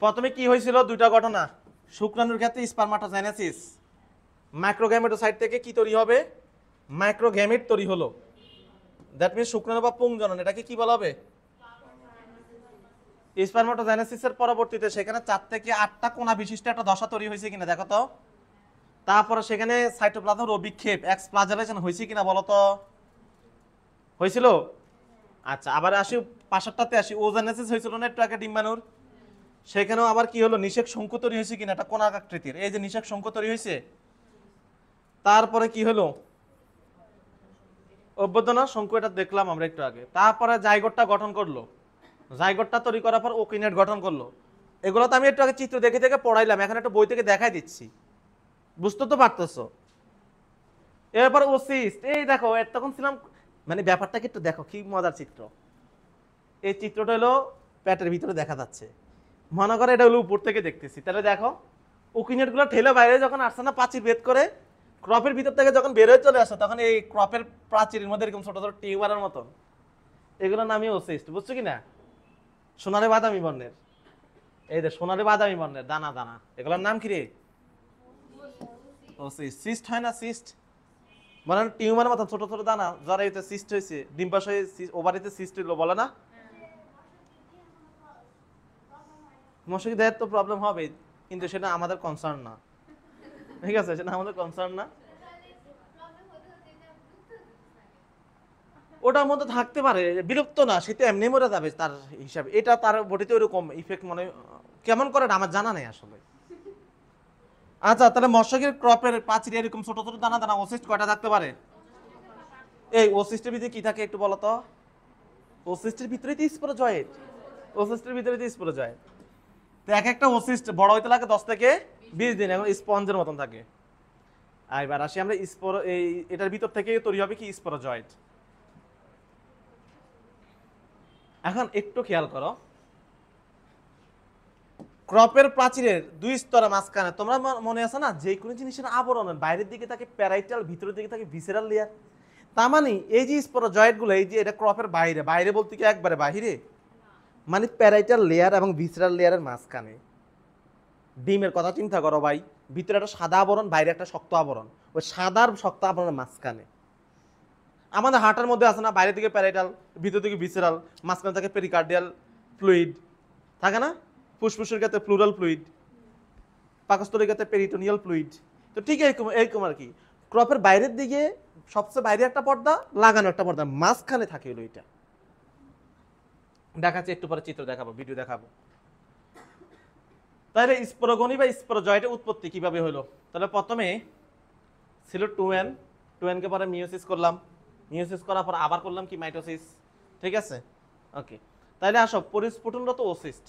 প্রথমে কি হয়েছিল? দুইটা ঘটনা। শুক্রাণুর ক্ষেত্রে স্পারমাটোজেনেসিস, মাইক্রোগ্যামেটোসাইট থেকে কি তৈরি হবে? মাইক্রোগ্যামেট তৈরি হলো। দ্যাট মিন্স শুক্রাণু বা পুংজনন, এটাকে কি বলা হবে? স্পারমাটোজেনেসিসের পরবর্তীতে সেখানে 4 থেকে 8টা কোণা বিশিষ্ট একটা দশা তৈরি হয়েছে কিনা দেখো তো। তারপরে সেখানে সাইটোপ্লাজমের অভিক্ষেপ এক্সপ্লাজেলেশন হয়েছে কিনা বলো তো? হয়েছিল? আচ্ছা, আবার আসি 65টাতে আসি, ওজেনেসিস হয়েছিল না একটু আগে ডিম্বাণুর। সেখানেও আবার কি হলো? নিষেক শঙ্কু তৈরি হয়েছে কিনা, একটা কোণা আকৃতির, এই যে নিষেক শঙ্কু তৈরি হয়েছে। তারপরে কি হলো? অভ্যর্থনা শঙ্কু, এটা দেখলাম আমরা একটু আগে। তারপরে জাইগোটটা গঠন করলো, জাইগোটটা তৈরি করার পর ওকিনেট গঠন করলো। এগুলো তো আমি একটু আগে চিত্র দেখে দেখে পড়াইলাম, এখন একটা বই থেকে দেখাই দিচ্ছি, বুঝতে তো পারতেছো? এরপর ওসিস্ট, এই দেখো তখন ছিলাম, মানে ব্যাপারটাকে একটু দেখো কি মজার চিত্র। এই চিত্রটা হলো পেটের ভিতরে দেখা যাচ্ছে, মনে করে এটা হলো উপর থেকে দেখতেছি। তাহলে দেখো ওকিনেট গুলো ঠেলে বাইরে যখন আসছে না, প্রাচীর ভেদ করে ক্রপের ভিতর থেকে যখন বের হয়ে চলে আসে, তখন এই ক্রপের প্রাচীরের মধ্যে এরকম ছোট ছোট টিউবারের মতন, এগুলো নামই ওসিস্ট। বুঝছো কিনা? সোনারে বাদামি বর্ণের, এই যে সোনারে বাদামি বর্ণের দানা দানা, এগুলোর নাম কি রে? ওসিস্ট। সিস্ট হয় না? সিস্ট, মানে টিউমারের মতো ছোট ছোট দানা জরায়ুতে সিস্ট হয়েছে, ডিম্বাশয়ে ওভারিতে সিস্ট হলো, বলে না? মশাকে দেহের তো প্রবলেম হবে, কিন্তু সেটা আমাদের কনসার্ন না, ঠিক আছে? সেটা আমাদের কনসার্ন না। ওটার মধ্যে থাকতে পারে, বিরক্ত না, সেটা এমনি মরে যাবে তার হিসাবে। এটা তার বডিতে ওরকম ইফেক্ট মনে কেমন করে আমার জানা নেই আসলে। আচ্ছা, তাহলে মশকের ক্রপের পাঁচিরে এরকম ছোট ছোট দানা দানা ওসিস্ট কয়টা থাকতে পারে? এই ওসিস্টের ভিতরে কি থাকে একটু বলো তো? ওসিস্টের ভিতরে তো স্পোরোজয়েট, ওসিস্টের ভিতরে তো স্পোরোজয়েট। তো এক একটা ওসিস্ট বড় হইতে লাগে 10 থেকে 20 দিন, এখন স্পঞ্জের মতন থাকে। আর এবার আসি আমরা এটার ভিতর থেকে তৈরি হবে কি স্পোরোজয়েট। এখন একটু খেয়াল করো, ক্রপের প্রাচীরের 2 স্তরের মাঝখানে তোমরা মনে আছে না, যে কোনো জিনিসের আবরণের বাইরের দিকে থাকে প্যারাইটাল, ভিতরের দিকে থাকে ভিসেরাল লেয়ার। তার মানে এই যে স্পোরোজয়েট গুলো, এই যে এটা ক্রপের বাইরে, বাইরে বলতে কি একবারে বাহিরে, মানে প্যারাইটাল লেয়ার এবং ভিসেরাল লেয়ারের মাঝখানে। ডিমের কথা চিন্তা করো ভাই, ভিতরে একটা সাদা আবরণ, বাইরে একটা শক্ত আবরণ, ওই সাদার শক্ত আবরণের মাঝখানে। আমাদের হার্টের মধ্যে আছে না, বাইরে থেকে প্যারাইটাল, ভিতর থেকে ভিসেরাল, মাঝখানে থাকে পেরিকার্ডিয়াল ফ্লুইড, থাকে না? ফুসফুসের ক্ষেত্রে প্লুরাল ফ্লুইড, পাকস্থলীর ক্ষেত্রে পেরিটোনিয়াল ফ্লুইড। তো ঠিক এরকম আর কি, ক্রপের বাইরের দিকে সবচেয়ে বাইরে একটা পর্দা, লাগানো একটা পর্দা, মাঝখানে থাকে হলো এটা। দেখাচ্ছি একটু পরে, চিত্র দেখাবো, ভিডিও দেখাবো। তাহলে স্পোরোগনি বা স্পোরোজয়েটের উৎপত্তি কিভাবে হলো? তাহলে প্রথমে ছিল 2n, 2n কে পরে মিওসিস করলাম, মিওসিস করার পর আবার করলাম কি মাইটোসিস, ঠিক আছে? ওকে, তাহলে আসো পরিস্ফুটনরত ওসিস্ট,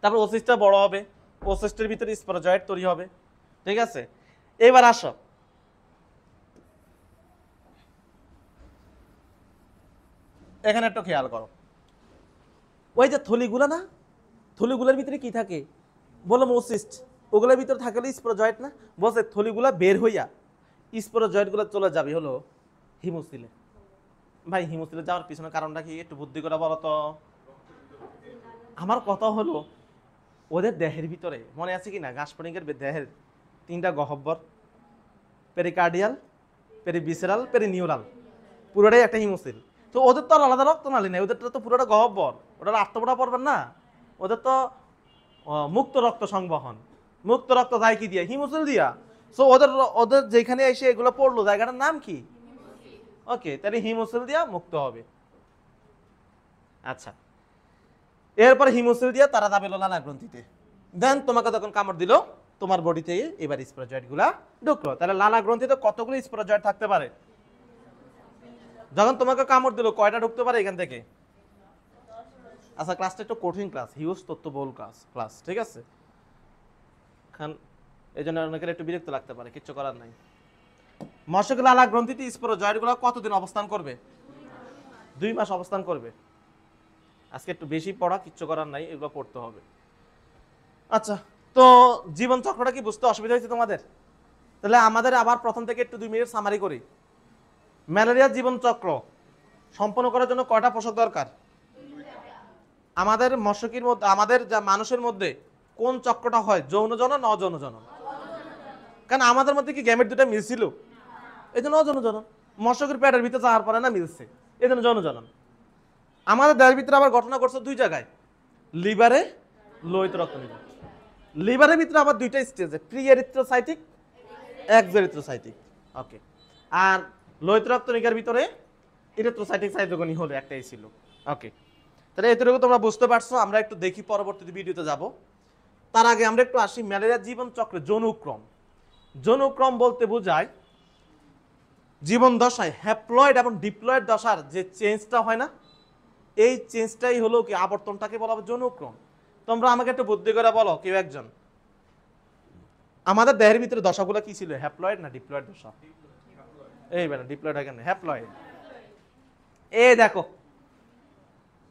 তারপর ওসিস্টটা বড় হবে, ওসিস্টের ভিতরে স্পোরোজয়েট তৈরি হবে, ঠিক আছে? এবার আসো এখানে একটু খেয়াল করো, ওই যে থলিগুলা না, থলিগুলার ভিতরে কি থাকে বললাম ওসিস্ট, ওগুলোর ভিতরে থাকলে স্পোরোজয়েট না, বলছে থলিগুলা বের হইয়া স্পোরোজয়েট গুলো চলে যাবে হলো হিমোসিলে। ভাই হিমোসিলে যাওয়ার পিছনে কারণটা কি একটু বুদ্ধি করে বলো তো? আমার কথা হলো ওদের দেহের ভিতরে মনে আছে কি না, গাসপানিকের দেহের 3টা গহ্বর, পেরিকার্ডিয়াল, পেরিভিসেরাল, পেরিনিউরাল, পুরোটাই একটা হিমোসিল। তো ওদের তো আর আলাদা রক্তনালী নেই, ওদের তো পুরোটা গহ্বর, ওটা আত্মপোড়া পড়বেন না, ওদের তো মুক্ত রক্ত সংবহন, মুক্ত রক্ত যায় কি দিয়া? হিমোসিল দিয়া। সো ওদের ওদের যেখানে এসে এগুলো পড়লো জায়গাটার নাম কি? ওকে, তাহলে হিমোসিল দিয়া মুক্ত হবে। আচ্ছা, এরপর হিমোসিল দিয়া তারা যাবে লালা গ্রন্থিতে, দেন তোমাকে তখন কামড় দিল, তোমার বডিতে এবার স্পোরোজয়েট গুলা ঢুকলো। তাহলে লালা গ্রন্থিতে কতগুলো স্পোরোজয়েট থাকতে পারে? যখন তোমাকে কামড় দিল কয়টা ঢুকতে পারে এখান থেকে? আচ্ছা, ক্লাসটা একটু কঠিন ক্লাস, হিউজ তথ্যবহুল ক্লাস, ঠিক আছে? খান এই জন্য অনেকের একটু বিরক্ত লাগতে পারে, কিচ্ছু করার নাই। মশক লালা গ্রন্থিতে স্পোরোজয়েট গুলো কতদিন অবস্থান করবে? 2 মাস অবস্থান করবে। আজকে একটু বেশি পড়া, কিচ্ছু করার নাই, এগুলো পড়তে হবে। আচ্ছা, তো জীবন চক্রটা কি বুঝতে অসুবিধা হয়েছে তোমাদের? তাহলে আমাদের আবার প্রথম থেকে একটু 2 মিনিট সামারি করি। ম্যালেরিয়ার জীবন চক্র সম্পন্ন করার জন্য কয়টা পোষক দরকার? আমাদের মশকির মধ্যে, আমাদের যা মানুষের মধ্যে কোন চক্রটা হয়, যৌন জনন না অযৌন জনন? কারণ আমাদের মধ্যে কি গ্যামেট দুটা মিলছিল, এই জন্য অযৌন জনন। মশকের পেটের ভিতরে যাওয়ার পরে না মিলছে, এই জন্য যৌন জনন। আমাদের দেহের ভিতরে আবার ঘটনা ঘটছে 2 জায়গায়, লিভারে, লোহিত রক্তনিধি। লিভারের ভিতরে আবার 2টা স্টেজে, প্রি এরিথ্রোসাইটিক, এক্সোএরিথ্রোসাইটিক। ওকে, আর লোহিত রক্তনিকার ভিতরে এরিথ্রোসাইটিক সাইটোগনি হলো একটাই ছিল। ওকে, তাহলে এতটুকু তোমরা বুঝতে পারছো। আমরা একটু দেখি পরবর্তী ভিডিওতে যাব। তার আগে আমরা একটু আসি ম্যালেরিয়ার জীবন চক্রে যৌনক্রম। যৌনক্রম বলতে বোঝায় জীবন দশায় হ্যাপ্লয়েড এবং ডিপ্লয়েড দশার যে চেঞ্জটা হয় না, এই চেঞ্জটাই হলো কি আবর্তনটাকে বলা হবে যৌনক্রম। তোমরা আমাকে একটু বুদ্ধি করে বলো কেউ একজন, আমাদের দেহের ভিতরে দশাগুলো কি ছিল, হ্যাপ্লয়েড না ডিপ্লয়েড দশা? এই বেটা ডিপ্লয়েড হয় কেন, হ্যাপ্লয়েড। এই দেখো,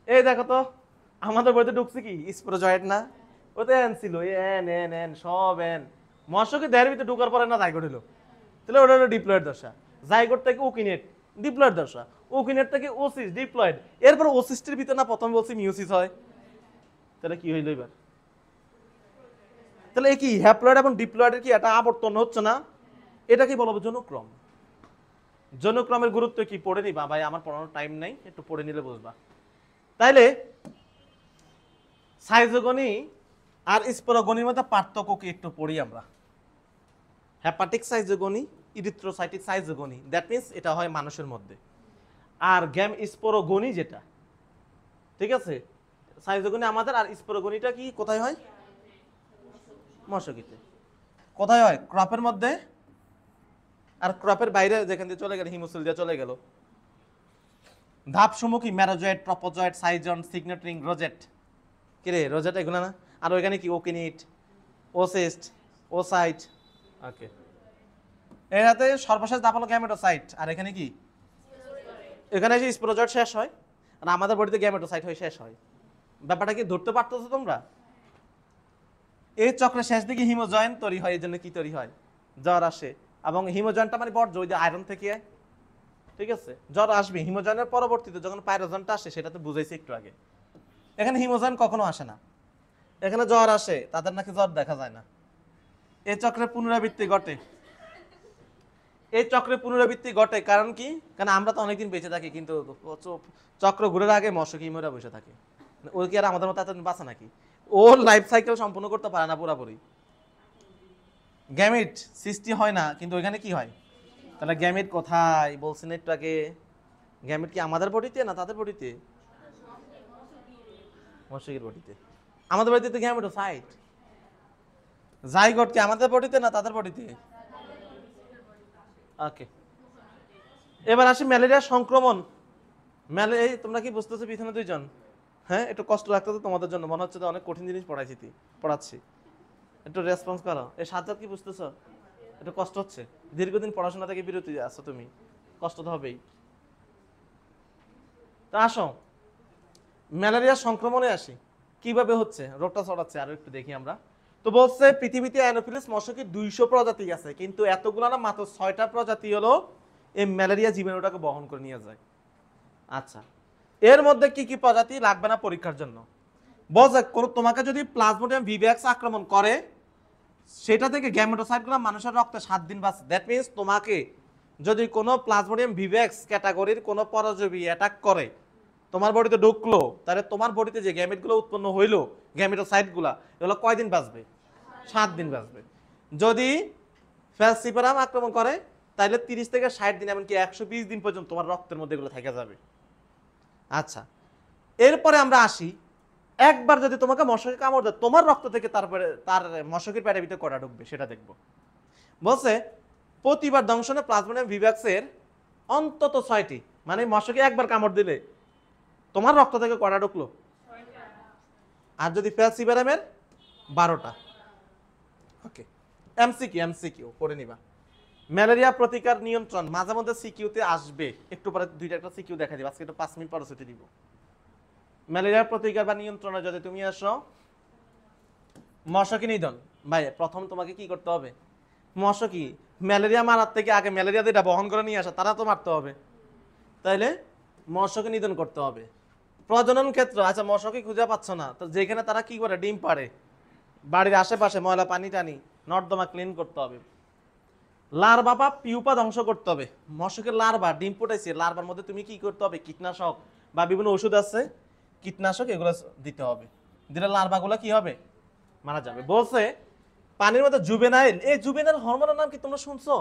এই দেখো তো আমাদের বইতে ঢুকছে কি স্পোরোজয়েট না? ওতে এন ছিল, এন এন এন সব এন। মশকে দেহের ভিতরে ঢুকার পরে না জাইগোট হলো, তাহলে ওটা হলো ডিপ্লয়েড দশা। জাইগোট থেকে ওকিনেট, ডিপ্লয়েড দশা। ওকিনেট থেকে ওসিস, ডিপ্লয়েড। এরপর ওসিস্টের ভিতরে না প্রথম বলছি মিওসিস হয়, তাহলে কি হইলো এবার? তাহলে কি হ্যাপ্লয়েড এবং ডিপ্লয়েডের কি একটা আবর্তন হচ্ছে না? এটা কি বলবো যৌনক্রম। যৌনক্রমের গুরুত্ব কি পড়ে নিবা ভাই, আমার পড়ানোর টাইম নেই, একটু পড়ে নিলে বুঝবা। তাইলে সাইজোগনি আর স্পোরোগনির মধ্যে পার্থক্য কি একটু পড়ি আমরা। Hepatic schizogony, erythrocytic schizogony, that means এটা হয় মানুষের মধ্যে। আর স্পোরোগনি যেটা, ঠিক আছে, সাইজোগনি আমাদের, আর স্পোরোগনিটা কি কোথায় হয়? মশকিতে। কোথায় হয়? ক্রপের মধ্যে, আর ক্রপের বাইরে যেখান দিয়ে চলে গেল হিমোসিল দিয়ে চলে গেল। ধাপসমূহ কি? ম্যারোজয়েড, ট্রপোজয়েড, সাইজন, সিগনেট রিং, রোজেট। কি রে রোজেট এগুলো না? আর ওইখানে কি? ওকিনিট, ওসিস্ট, ওসাইট। ওকে, এর হাতে সর্বশেষ ধাপ হলো গ্যামেটোসাইট। আর এখানে কি? এখানে এসে স্পোরোজয়েড শেষ হয়, আর আমাদের বডিতে গ্যামেটোসাইট হয়ে শেষ হয়। ব্যাপারটা কি ধরতে পারতেছো তোমরা? এই চক্রের শেষ দিকে হিমোজয়েন তৈরি হয়। এই জন্য কি তৈরি হয়? জ্বর আসে। এবং হিমোজয়েনটা মানে বর্জ্য, ওই যে আয়রন থেকে, ঠিক আছে, জ্বর আসবে। হিমোজয়েনের পরবর্তীতে যখন পাইরোজনটা আসে, সেটা তো বুঝাইছি একটু আগে। এখানে হিমোজয়েন কখনো আসে না, এখানে জ্বর আসে, তাদের নাকি জ্বর দেখা যায় না। এই চক্রের পুনরাবৃত্তি ঘটে। এই চক্রের পুনরাবৃত্তি ঘটে কারণ কি? কারণ আমরা তো অনেকদিন বেঁচে থাকি, কিন্তু চক্র ঘুরে আগে মশকি মরে বসে থাকে। ও কি আর আমাদের মতো এতদিন বাঁচে নাকি? ওর লাইফ সাইকেল সম্পূর্ণ করতে পারে না পুরোপুরি। গ্যামিট সৃষ্টি হয় না, কিন্তু ওইখানে কি হয়? তাহলে গ্যামিট কোথায় বলছেন একটু আগে? গ্যামিট কি আমাদের বডিতে না তাদের বডিতে? মশকির বডিতে। আমাদের বডিতে তো গ্যামেটোসাইট। জাইগোট কি আমাদের বডিতে না তাদের বডিতে? ওকে, এবার আসি ম্যালেরিয়া সংক্রমণ। এই তোমরা কি বুঝতেছো পিছনে দুইজন? হ্যাঁ, একটু কষ্ট লাগতেছে তোমাদের জন্য, মনে হচ্ছে যে অনেক কঠিন জিনিস পড়াচ্ছি। একটু রেসপন্স করো। এই সাজ্জাদ কি বুঝতেছো? একটু কষ্ট হচ্ছে, দীর্ঘদিন পড়াশোনা থেকে বিরতি আসছো তুমি, কষ্ট তো হবেই। তা আসো ম্যালেরিয়া সংক্রমণে আসি, কিভাবে হচ্ছে, রোগটা ছড়াচ্ছে আরো একটু দেখি আমরা। তো বলছে পৃথিবীতে অ্যানোফিলিস মশকের 200 প্রজাতি আছে, কিন্তু এতগুলো না, মাত্র 6টা প্রজাতি হলো এই ম্যালেরিয়া জীবাণুটাকে বহন করে নিয়ে যায়। আচ্ছা, এর মধ্যে কি কি প্রজাতি লাগবে না পরীক্ষার জন্য? বলছে তোমাকে যদি প্লাজমোডিয়াম ভিভ্যাক্স আক্রমণ করে, সেটা থেকে গ্যামেটোসাইটগুলো মানুষের রক্তে 7 দিন বাঁচে। দ্যাট মিন্স তোমাকে যদি কোনো প্লাজমোডিয়াম ভিভ্যাক্স ক্যাটাগরির কোনো পরজীবী অ্যাটাক করে, তোমার বডিতে ঢুকলো, তাহলে তোমার বডিতে যে গ্যামেটগুলো উৎপন্ন হইলো, গ্যামেটোসাইটগুলো, এগুলো কয়দিন বাঁচবে? 7 দিন বাঁচবে। যদি ফ্যালসিপারাম আক্রমণ করে, তাহলে 30 থেকে 60 দিন, এমনকি 120 দিন পর্যন্ত তোমার রক্তের মধ্যে এগুলো থেকে যাবে। আচ্ছা, এরপরে আমরা আসি, একবার যদি তোমাকে মশকে কামড় দেয়, তোমার রক্ত থেকে তারপরে তার মশকের পেটের ভিতরে কটা ঢুকবে সেটা দেখব। বলছে প্রতিবার দংশনে প্লাজমোডিয়াম ভিভ্যাক্সের অন্তত 6টি, মানে মশকে একবার কামড় দিলে তোমার রক্ত থেকে কটা ঢুকলো? আর যদি ফ্যালসিপারামের 12টা। ওকে, এমসিকিউ করে নিবা। ম্যালেরিয়া প্রতিকার নিয়ন্ত্রণ মাঝে মধ্যে সিকিউতে আসবে, একটু পরে দুইটা একটা সিকিউ দেখা দিবে, আজকে একটু 5 মিনিট পরে ছুটি দিব। ম্যালেরিয়ার প্রতিকার বা নিয়ন্ত্রণে যদি তুমি আসো, মশকি নিধন। ভাই প্রথম তোমাকে কি করতে হবে? মশকি, ম্যালেরিয়া মারার থেকে আগে ম্যালেরিয়া যেটা বহন করে নিয়ে আসা, তারা তো মারতে হবে, তাইলে মশকি নিধন করতে হবে। প্রজনন ক্ষেত্র, আচ্ছা মশকি খুঁজে পাচ্ছ না, তো যেখানে তারা কি করে ডিম পাড়ে, বাড়ির আশেপাশে ময়লা পানি টানি, নর্দমা ক্লিন করতে হবে। লার্ভা বা পিউপা ধ্বংস করতে হবে। মশকের লার্ভা ডিম ফুটাইছে, লার্ভার মধ্যে তুমি কি করতে হবে? কীটনাশক বা বিভিন্ন ওষুধ আছে, কীটনাশক, এগুলো দিতে হবে। দিলে লার্ভাগুলো কি হবে? মারা যাবে। বলছে পানির মধ্যে জুভেনাইল, এই জুভেনাইল হরমোনের নাম কি তোমরা শুনছো?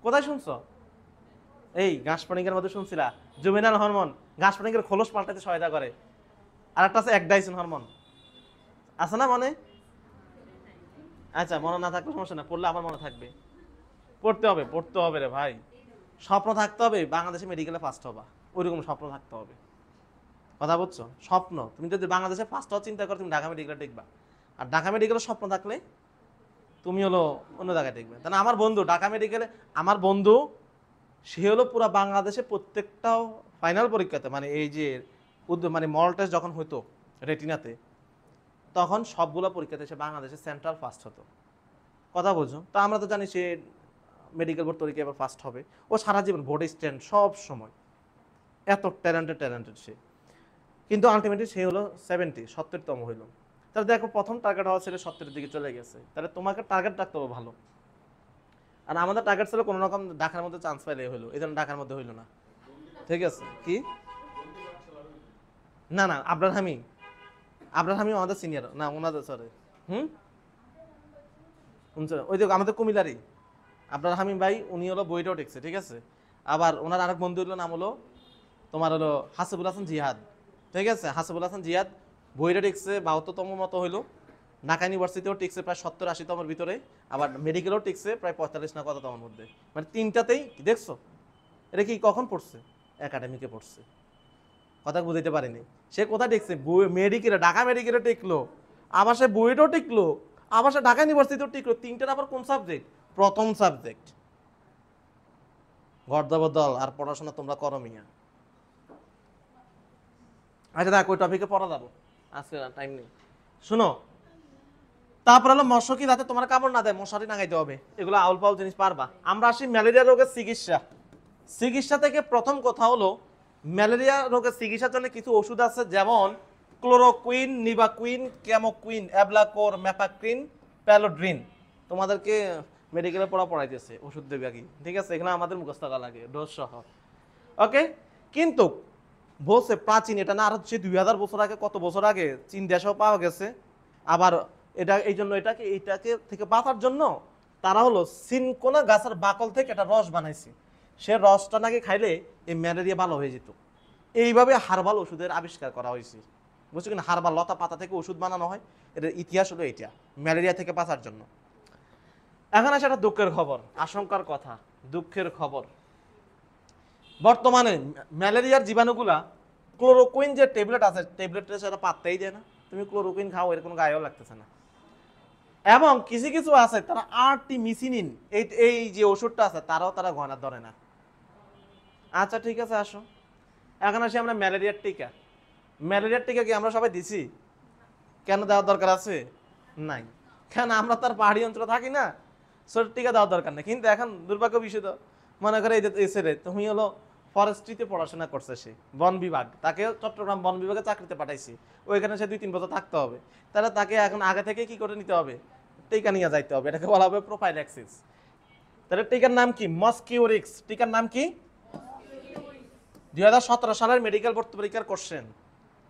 কোথায় শুনছো? এই ঘাসপানিকের মধ্যে শুনছিলা জুভেনাইল হরমোন, ঘাসপানিকের খোলস পাল্টাতে সহায়তা করে। আর একটা আছে একডাইসিন হরমোন, আছে না মনে? আচ্ছা, মনে না থাকলে সমস্যা না, পড়লে আমার মনে থাকবে। পড়তে হবে রে ভাই। স্বপ্ন থাকতে হবে বাংলাদেশে মেডিকেলে ফার্স্ট হবা, ওইরকম স্বপ্ন থাকতে হবে। কথা বুঝছো? স্বপ্ন, তুমি যদি বাংলাদেশে ফার্স্ট হওয়ার চিন্তা করো, তুমি ঢাকা মেডিকেলে দেখবা। আর ঢাকা মেডিকেলের স্বপ্ন থাকলে তুমি হলো অন্য জায়গায় দেখবে। তাহলে আমার বন্ধু ঢাকা মেডিকেলে, আমার বন্ধু সে হলো পুরো বাংলাদেশে প্রত্যেকটাও ফাইনাল পরীক্ষাতে, মানে এই যে মানে মডেল টেস্ট যখন হতো রেটিনাতে, তখন সবগুলো পরীক্ষাতে সে বাংলাদেশে সেন্ট্রাল ফার্স্ট হতো। কথা বুঝো? তো আমরা তো জানি সে মেডিকেল বোর্ড পরীক্ষা এবার ফার্স্ট হবে। ও সারা জীবন বোর্ডে স্ট্যান্ড সব সময়, এত ট্যালেন্টেড সে। কিন্তু আলটিমেটলি সে হলো 70তম হইলো। তাহলে দেখো প্রথম টার্গেট হওয়া ছেলে 70-এর দিকে চলে গেছে, তাহলে তোমাকে টার্গেট রাখতে হবে ভালো। আর আমাদের টার্গেট ছিল কোনো রকম ঢাকার মধ্যে চান্স পাইলে হলো, এই জন্য ঢাকার মধ্যে হইলো না। ঠিক আছে, কি না না আবরার হামি আমাদের সিনিয়র না, ওনাদের সরে ওই যে আমাদের কুমিল্লারই আবরার হামিম ভাই, উনি হলো বইটাও টেকছে। ঠিক আছে, আবার ওনার আরেক বন্ধু হলো নাম হলো তোমার হলো হাসিবুল হাসান জিহাদ। ঠিক আছে, হাসিবুল হাসান জিহাদ বইটা টেকছে 72তম মতো হইলো। ঢাকা ইউনিভার্সিটিও টিকছে প্রায় 70-80তমের ভিতরে, আবার মেডিকেলও টিকছে প্রায় 45 না কততমের মধ্যে। মানে তিনটাতেই দেখছো, এটা কি কখন পড়ছে? একাডেমিকে পড়ছে। কথা বুঝাইতে পারিনি, সে কোথায় টিকছে? মেডিকেলে, ঢাকা মেডিকেলে টিকলো, আবার সে বুয়েটও টিকলো, আবার সে ঢাকা ইউনিভার্সিটিও টিকলো। তিনটার আবার কোন সাবজেক্ট? প্রথম সাবজেক্ট। গর্দবদল আর পড়াশোনা তোমরা করো মিয়া। আচ্ছা দেখ ওই টপিকে পড়া যাবো, আজকে টাইম নেই। শুনো, তারপর হলো মশকি যাতে তোমার কামড় না দেয়, মশারি নাগাইতে হবে, এগুলো আউল পাউল জিনিস পারবা। আমরা আসি ম্যালেরিয়া রোগের চিকিৎসা। চিকিৎসা থেকে প্রথম কথা হলো ম্যালেরিয়া রোগের চিকিৎসার জন্য কিছু ওষুধ আছে, যেমন ক্লোরোকুইন, নিভাকুইন, ক্যামোকুইন, অ্যাবলাকোর, ম্যাপাক্রিন, প্যালোড্রিন। তোমাদেরকে মেডিকেলে পড়াইতেছে, ওষুধ দেবে কি। ঠিক আছে, এখানে আমাদের মুখস্থ করা লাগে ডোজ সহ। ওকে, কিন্তু বলছে প্রাচীন, এটা না আরো 2000 বছর আগে, কত বছর আগে চীন দেশেও পাওয়া গেছে। আবার এটা এই জন্য এইটাকে থেকে বাঁচার জন্য তারা হলো সিনকোনা গাছের বাকল থেকে একটা রস বানাইছে। সে রসটা নাকি খাইলে এই ম্যালেরিয়া ভালো হয়ে যেত। এইভাবে হার্বাল ওষুধের আবিষ্কার করা হয়েছে, বুঝছো কিনা? হার্বাল লতা পাতা থেকে ওষুধ বানানো হয়, এটার ইতিহাস হলো এইটা, ম্যালেরিয়া থেকে বাঁচার জন্য। এখন আসে একটা দুঃখের খবর, আশঙ্কার কথা, দুঃখের খবর। বর্তমানে ম্যালেরিয়ার জীবাণুগুলা ক্লোরোকুইন যে ট্যাবলেট আছে, ট্যাবলেটটা সেটা পাত্তাই দেয় না। তুমি ক্লোরোকুইন খাও, এর কোনো গায়েও লাগতেছে না। এবং কিছু কিছু আছে তারা আর্টিমিসিনিন, এই যে ওষুধটা আছে তারা গণনা ধরে না। আচ্ছা ঠিক আছে, আসো এখন আসি আমরা ম্যালেরিয়ার টিকা। ম্যালেরিয়ার টিকা কি আমরা সবাই দিছি? কেন দেওয়ার দরকার আছে? নাই, কেন আমরা তার পাহাড়ি অঞ্চলে থাকি না, সব টিকা দেওয়ার দরকার নেই। কিন্তু এখন দুর্ভাগ্য বিষয় তো, মনে করে এই ছেলে তুমি হলো ফরেস্ট্রিতে পড়াশোনা করছে, সে বন বিভাগ, তাকে চট্টগ্রাম বন বিভাগে চাকরিতে পাঠাইছি, ওইখানে সে 2-3 বছর থাকতে হবে, তাহলে তাকে এখন আগে থেকে কি করে নিতে হবে? টিকা নিয়ে যাইতে হবে, এটাকে বলা হবে প্রোফাইল্যাক্সিস। তাহলে টিকার নাম কি? মস্কিউরিক্স। টিকার নাম কি? 2017 সালের মেডিকেল ভর্তি পরীক্ষার কোশ্চেন।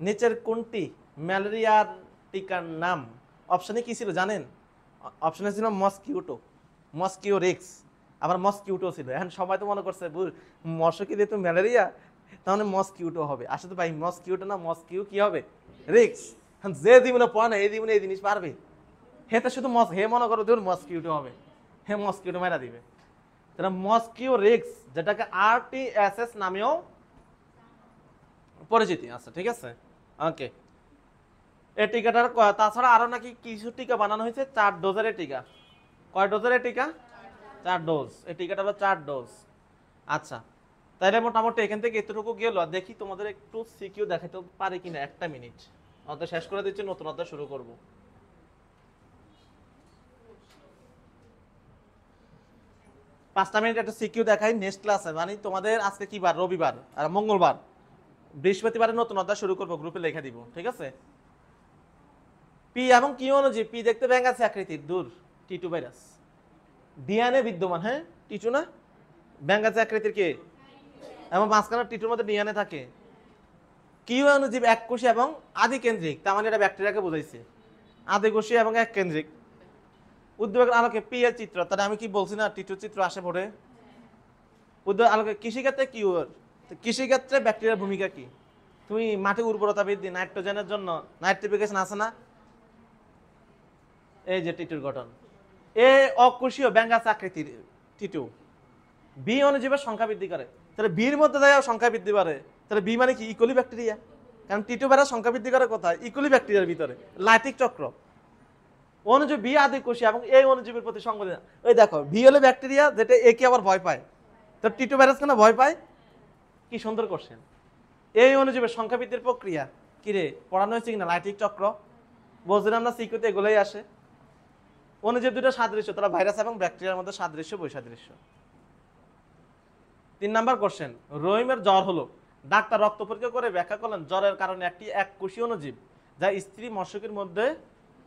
নিচের কোনটি ম্যালেরিয়ার টিকার নাম? অপশনে কি ছিল জানেন? অপশনে ছিল মস্কিউটো, মস্কিউরিক্স, আবার মস্কিউটো ছিল। এখন সবাই তো মনে করছে মশকি যেহেতু ম্যালেরিয়া তাহলে মস্কিউটো হবে। আসলে ভাই মস্কিউটো না, মস্কিউ কি হবে? রিক্স। যে জীবনে পড়ে না এই জীবনে এই জিনিস পারবে, হেতে শুধু হে মনে করো দেখুন মস্কিউটো হবে, হে মস্কিউটো মারা দিবে। তাহলে মস্কিউ রিক্স, যেটাকে RTSS নামেও পরিচিতি আছে। ঠিক আছে, ওকে। এই টিকাটার তাছাড়া আরো নাকি কিছু টিকা বানানো হয়েছে 4 ডোজের টিকা। কয় ডোজের টিকা? 4 ডোজ। এই টিকাটা হলো 4 ডোজ। আচ্ছা, তাইলে মোটামুটি এখান থেকে এতটুকু গেল। দেখি তোমাদের একটু সিকিউ দেখাতে পারি কিনা। একটা মিনিট, অধ্যায় শেষ করে দিচ্ছি, নতুন অধ্যায় শুরু করব। 5টা মিনিট একটা সিকিউ দেখাই। নেক্সট ক্লাসে মানে তোমাদের আজকে কি বার? রবিবার আর মঙ্গলবার, বৃহস্পতিবারে নতুন অধ্যায় শুরু করব, গ্রুপে লিখে দিব। ঠিক আছে। পি এবং কি অনুজীব? পি দেখতে ব্যাঙাচি আকৃতির, দূর, টিটু ভাইরাস। ডিএনএ বিদ্যমান, হ্যাঁ টিটু না, ব্যাঙাচি আকৃতির কে, এবং মাঝখানে টিটুর মধ্যে ডিএনএ থাকে। কিউ অনুজীব এককোষী এবং আদিকেন্দ্রিক, তার মানে এটা ব্যাকটেরিয়াকে বোঝাইছে। আদিকোষী এবং এককেন্দ্রিক। উদ্বেগের আলোকে পি এর চিত্র, তাহলে আমি কি বলছি না টিটুর চিত্র আসে পড়ে। উদ্বেগ আলোকে কৃষিক্ষেত্রে কিউ এর, কৃষিক্ষেত্রে ব্যাকটেরিয়ার ভূমিকা কি? তুমি মাটি উর্বরতা বৃদ্ধি, নাইট্রোজেনের জন্য নাইট্রিফিকেশন আছে না, এই যে টিটুর গঠন। এ অকোষীয় ব্যাঙাচি আকৃতির টিটু। বি অনুজীবের সংখ্যা বৃদ্ধি করে, তাহলে বির মধ্যে যায় সংখ্যা বৃদ্ধি করে। তাহলে বি মানে কি? ইকোলি ব্যাকটেরিয়া, কারণ টিটু ভাইরাস সংখ্যা বৃদ্ধি করে কোথায়? ইকোলি ব্যাকটেরিয়ার ভিতরে, লাইটিক চক্র। অনুজীব বি আদিকোষী এবং এই অনুজীবের প্রতি সংবেদন। ওই দেখো বি হলো ব্যাকটেরিয়া, যেটা একে আবার ভয় পায়, তো টিটু ভাইরাস কেন ভয় পায়? কি সুন্দর করছেন। এই অনুজীবের সংখ্যা বৃদ্ধির প্রক্রিয়া কি রে, পড়ানো হয়েছে কিনা? লাইটিক চক্র। বলছিলাম না সিকিউতে এগুলোই আসে। অনুজীব দুটো সাদৃশ্য, তারা ভাইরাস এবং ব্যাকটেরিয়ার মধ্যে সাদৃশ্য বৈসাদৃশ্য। 3 নাম্বার কোশ্চেন, রহিমের জ্বর হলো, ডাক্তার রক্ত পরীক্ষা করে ব্যাখ্যা করলেন জ্বরের কারণে একটি এককোষী অনুজীব যা স্ত্রী মশকের মধ্যে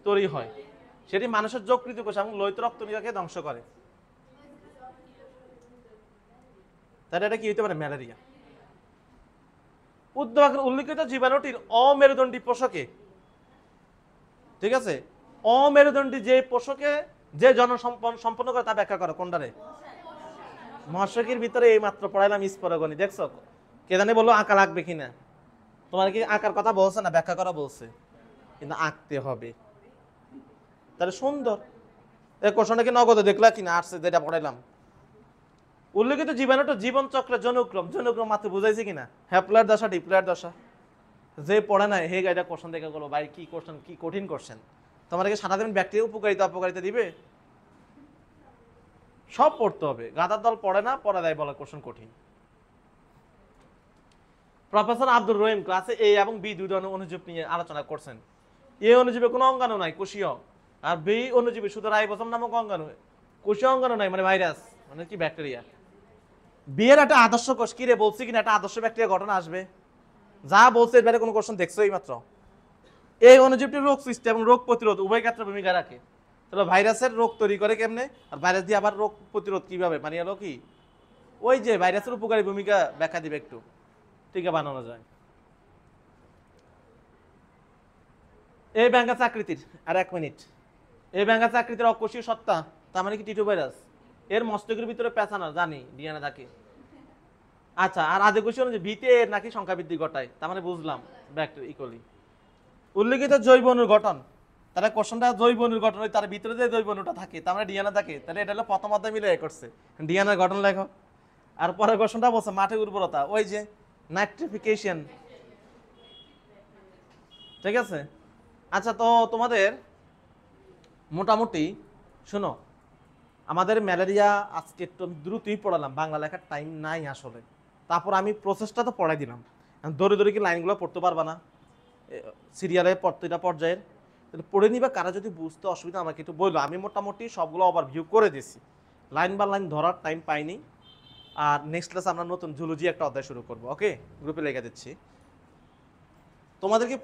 তৈরি হয়, সেটি মানুষের যকৃত কোষ এবং লোহিত রক্তনিকাকে ধ্বংস করে। তাহলে এটা কি হতে পারে? ম্যালেরিয়া। উল্লিখিত জীবাণুটির অমেরুদণ্ডী পোষকে, ঠিক আছে, অমেরুদণ্ডী যে পোষকে যে সম্পন্ন করে তা ব্যাখ্যা করো। কোনটারে? মশকের ভিতরে এই মাত্র পড়াইলাম স্পরগণী, দেখছো? কে জানে বললো আঁকা লাগবে কিনা? তোমার কি আঁকার কথা বলছে না ব্যাখ্যা করা বলছে? কিন্তু আঁকতে হবে, তাহলে সুন্দর। এই কোশ্চেনটা কি নগদে দেখলা কিনা? আসছে যেটা পড়াইলাম। উল্লেখিত জীবাণুটা জীবন চক্রের জনুক্রম, জনুক্রম মাত্র বুঝাইছে কিনা? হ্যাপ্লয়েড দশা, ডিপ্লয়েড দশা। যে পড়ে নাই হে গাইডা কোশ্চেন দেখে গেলো, ভাই কি কোশ্চেন, কি কঠিন কোশ্চেন। তোমার কি সারাদিন ব্যাকটেরিয়া উপকারিতা অপকারিতা দিবে? সব পড়তে হবে। গাদার দল পড়ে না, পড়া দেয় বলা কোশ্চেন কঠিন। প্রফেসর আব্দুর রহিম ক্লাসে এ এবং বি দুই ধরনের অণুজীব নিয়ে আলোচনা করছেন। এ অণুজীবে কোনো অঙ্গাণু নাই, কোষীয়। আর বি অণুজীবে শুধু রাইবোসোম নামক অঙ্গাণু, কোষীয় অঙ্গাণু নাই, মানে ভাইরাস, মানে কি ব্যাকটেরিয়া। বি এর একটা আদর্শ কোষ, কি রে বলছি কিনা একটা আদর্শ ব্যাকটেরিয়া ঘটনা আসবে? যা বলছে এর বাইরে কোনো কোশ্চেন দেখছো এই মাত্র? এই অণুজীবটি রোগ সৃষ্টি এবং রোগ প্রতিরোধ উভয় ক্ষেত্রে ভূমিকা রাখে। তাহলে ভাইরাসের রোগ তৈরি করে কেমনে, আর ভাইরাস দিয়ে আবার রোগ প্রতিরোধ কিভাবে, মানে হলো কি ওই যে ভাইরাসের উপকারী ভূমিকা ব্যাখ্যা দিবে একটু, টিকা বানানো যায়। এই ব্যাঙ্গাস আকৃতির, আর 1 মিনিট, এই ব্যাঙ্গাস আকৃতির অকোষীয় সত্তা, তার মানে কি টিটু ভাইরাস। এর মস্তকের ভিতরে পেঁচানো, জানি ডিএনএ থাকে। আচ্ছা, আর আদিকোষীয় যে ভিতে এর নাকি সংখ্যা বৃদ্ধি ঘটায়, তার মানে বুঝলাম ব্যাকটেরিয়া ইকোলি। উল্লেখিত জৈব অণুর গঠন, তাহলে কোশ্চেনটা জৈব অণুর গঠন, তার ভিতরে যে জৈব অণুটা থাকে তার মানে ডিএনএ থাকে, তাহলে এটা হলো প্রথম অধ্যায় মিলে করছে ডিএনএ গঠন লেখো। আর পরের কোশ্চেনটা বলছে মাটির উর্বরতা, ওই যে নাইট্রিফিকেশন, ঠিক আছে। আচ্ছা, তো তোমাদের মোটামুটি শোনো, আমাদের ম্যালেরিয়া আজকে একটু দ্রুতই পড়ালাম, বাংলা লেখার টাইম নাই আসলে। তারপর আমি প্রসেসটা তো পড়াই দিলাম, ধরে ধরে কি লাইনগুলো পড়তে পারবা না সিরিয়ালে প্রতিটা পর্যায়ের? তাহলে পড়ে নিবা। কারা যদি বুঝতে অসুবিধা আমাকে একটু বললো, আমি মোটামুটি সবগুলো ওভারভিউ করে দিছি, লাইন বা লাইন ধরার টাইম পাইনি। আর নেক্সট ক্লাস আমরা নতুন জুলজি একটা অধ্যায় শুরু করবো, ওকে? গ্রুপে লেগে দিচ্ছি তোমাদেরকে।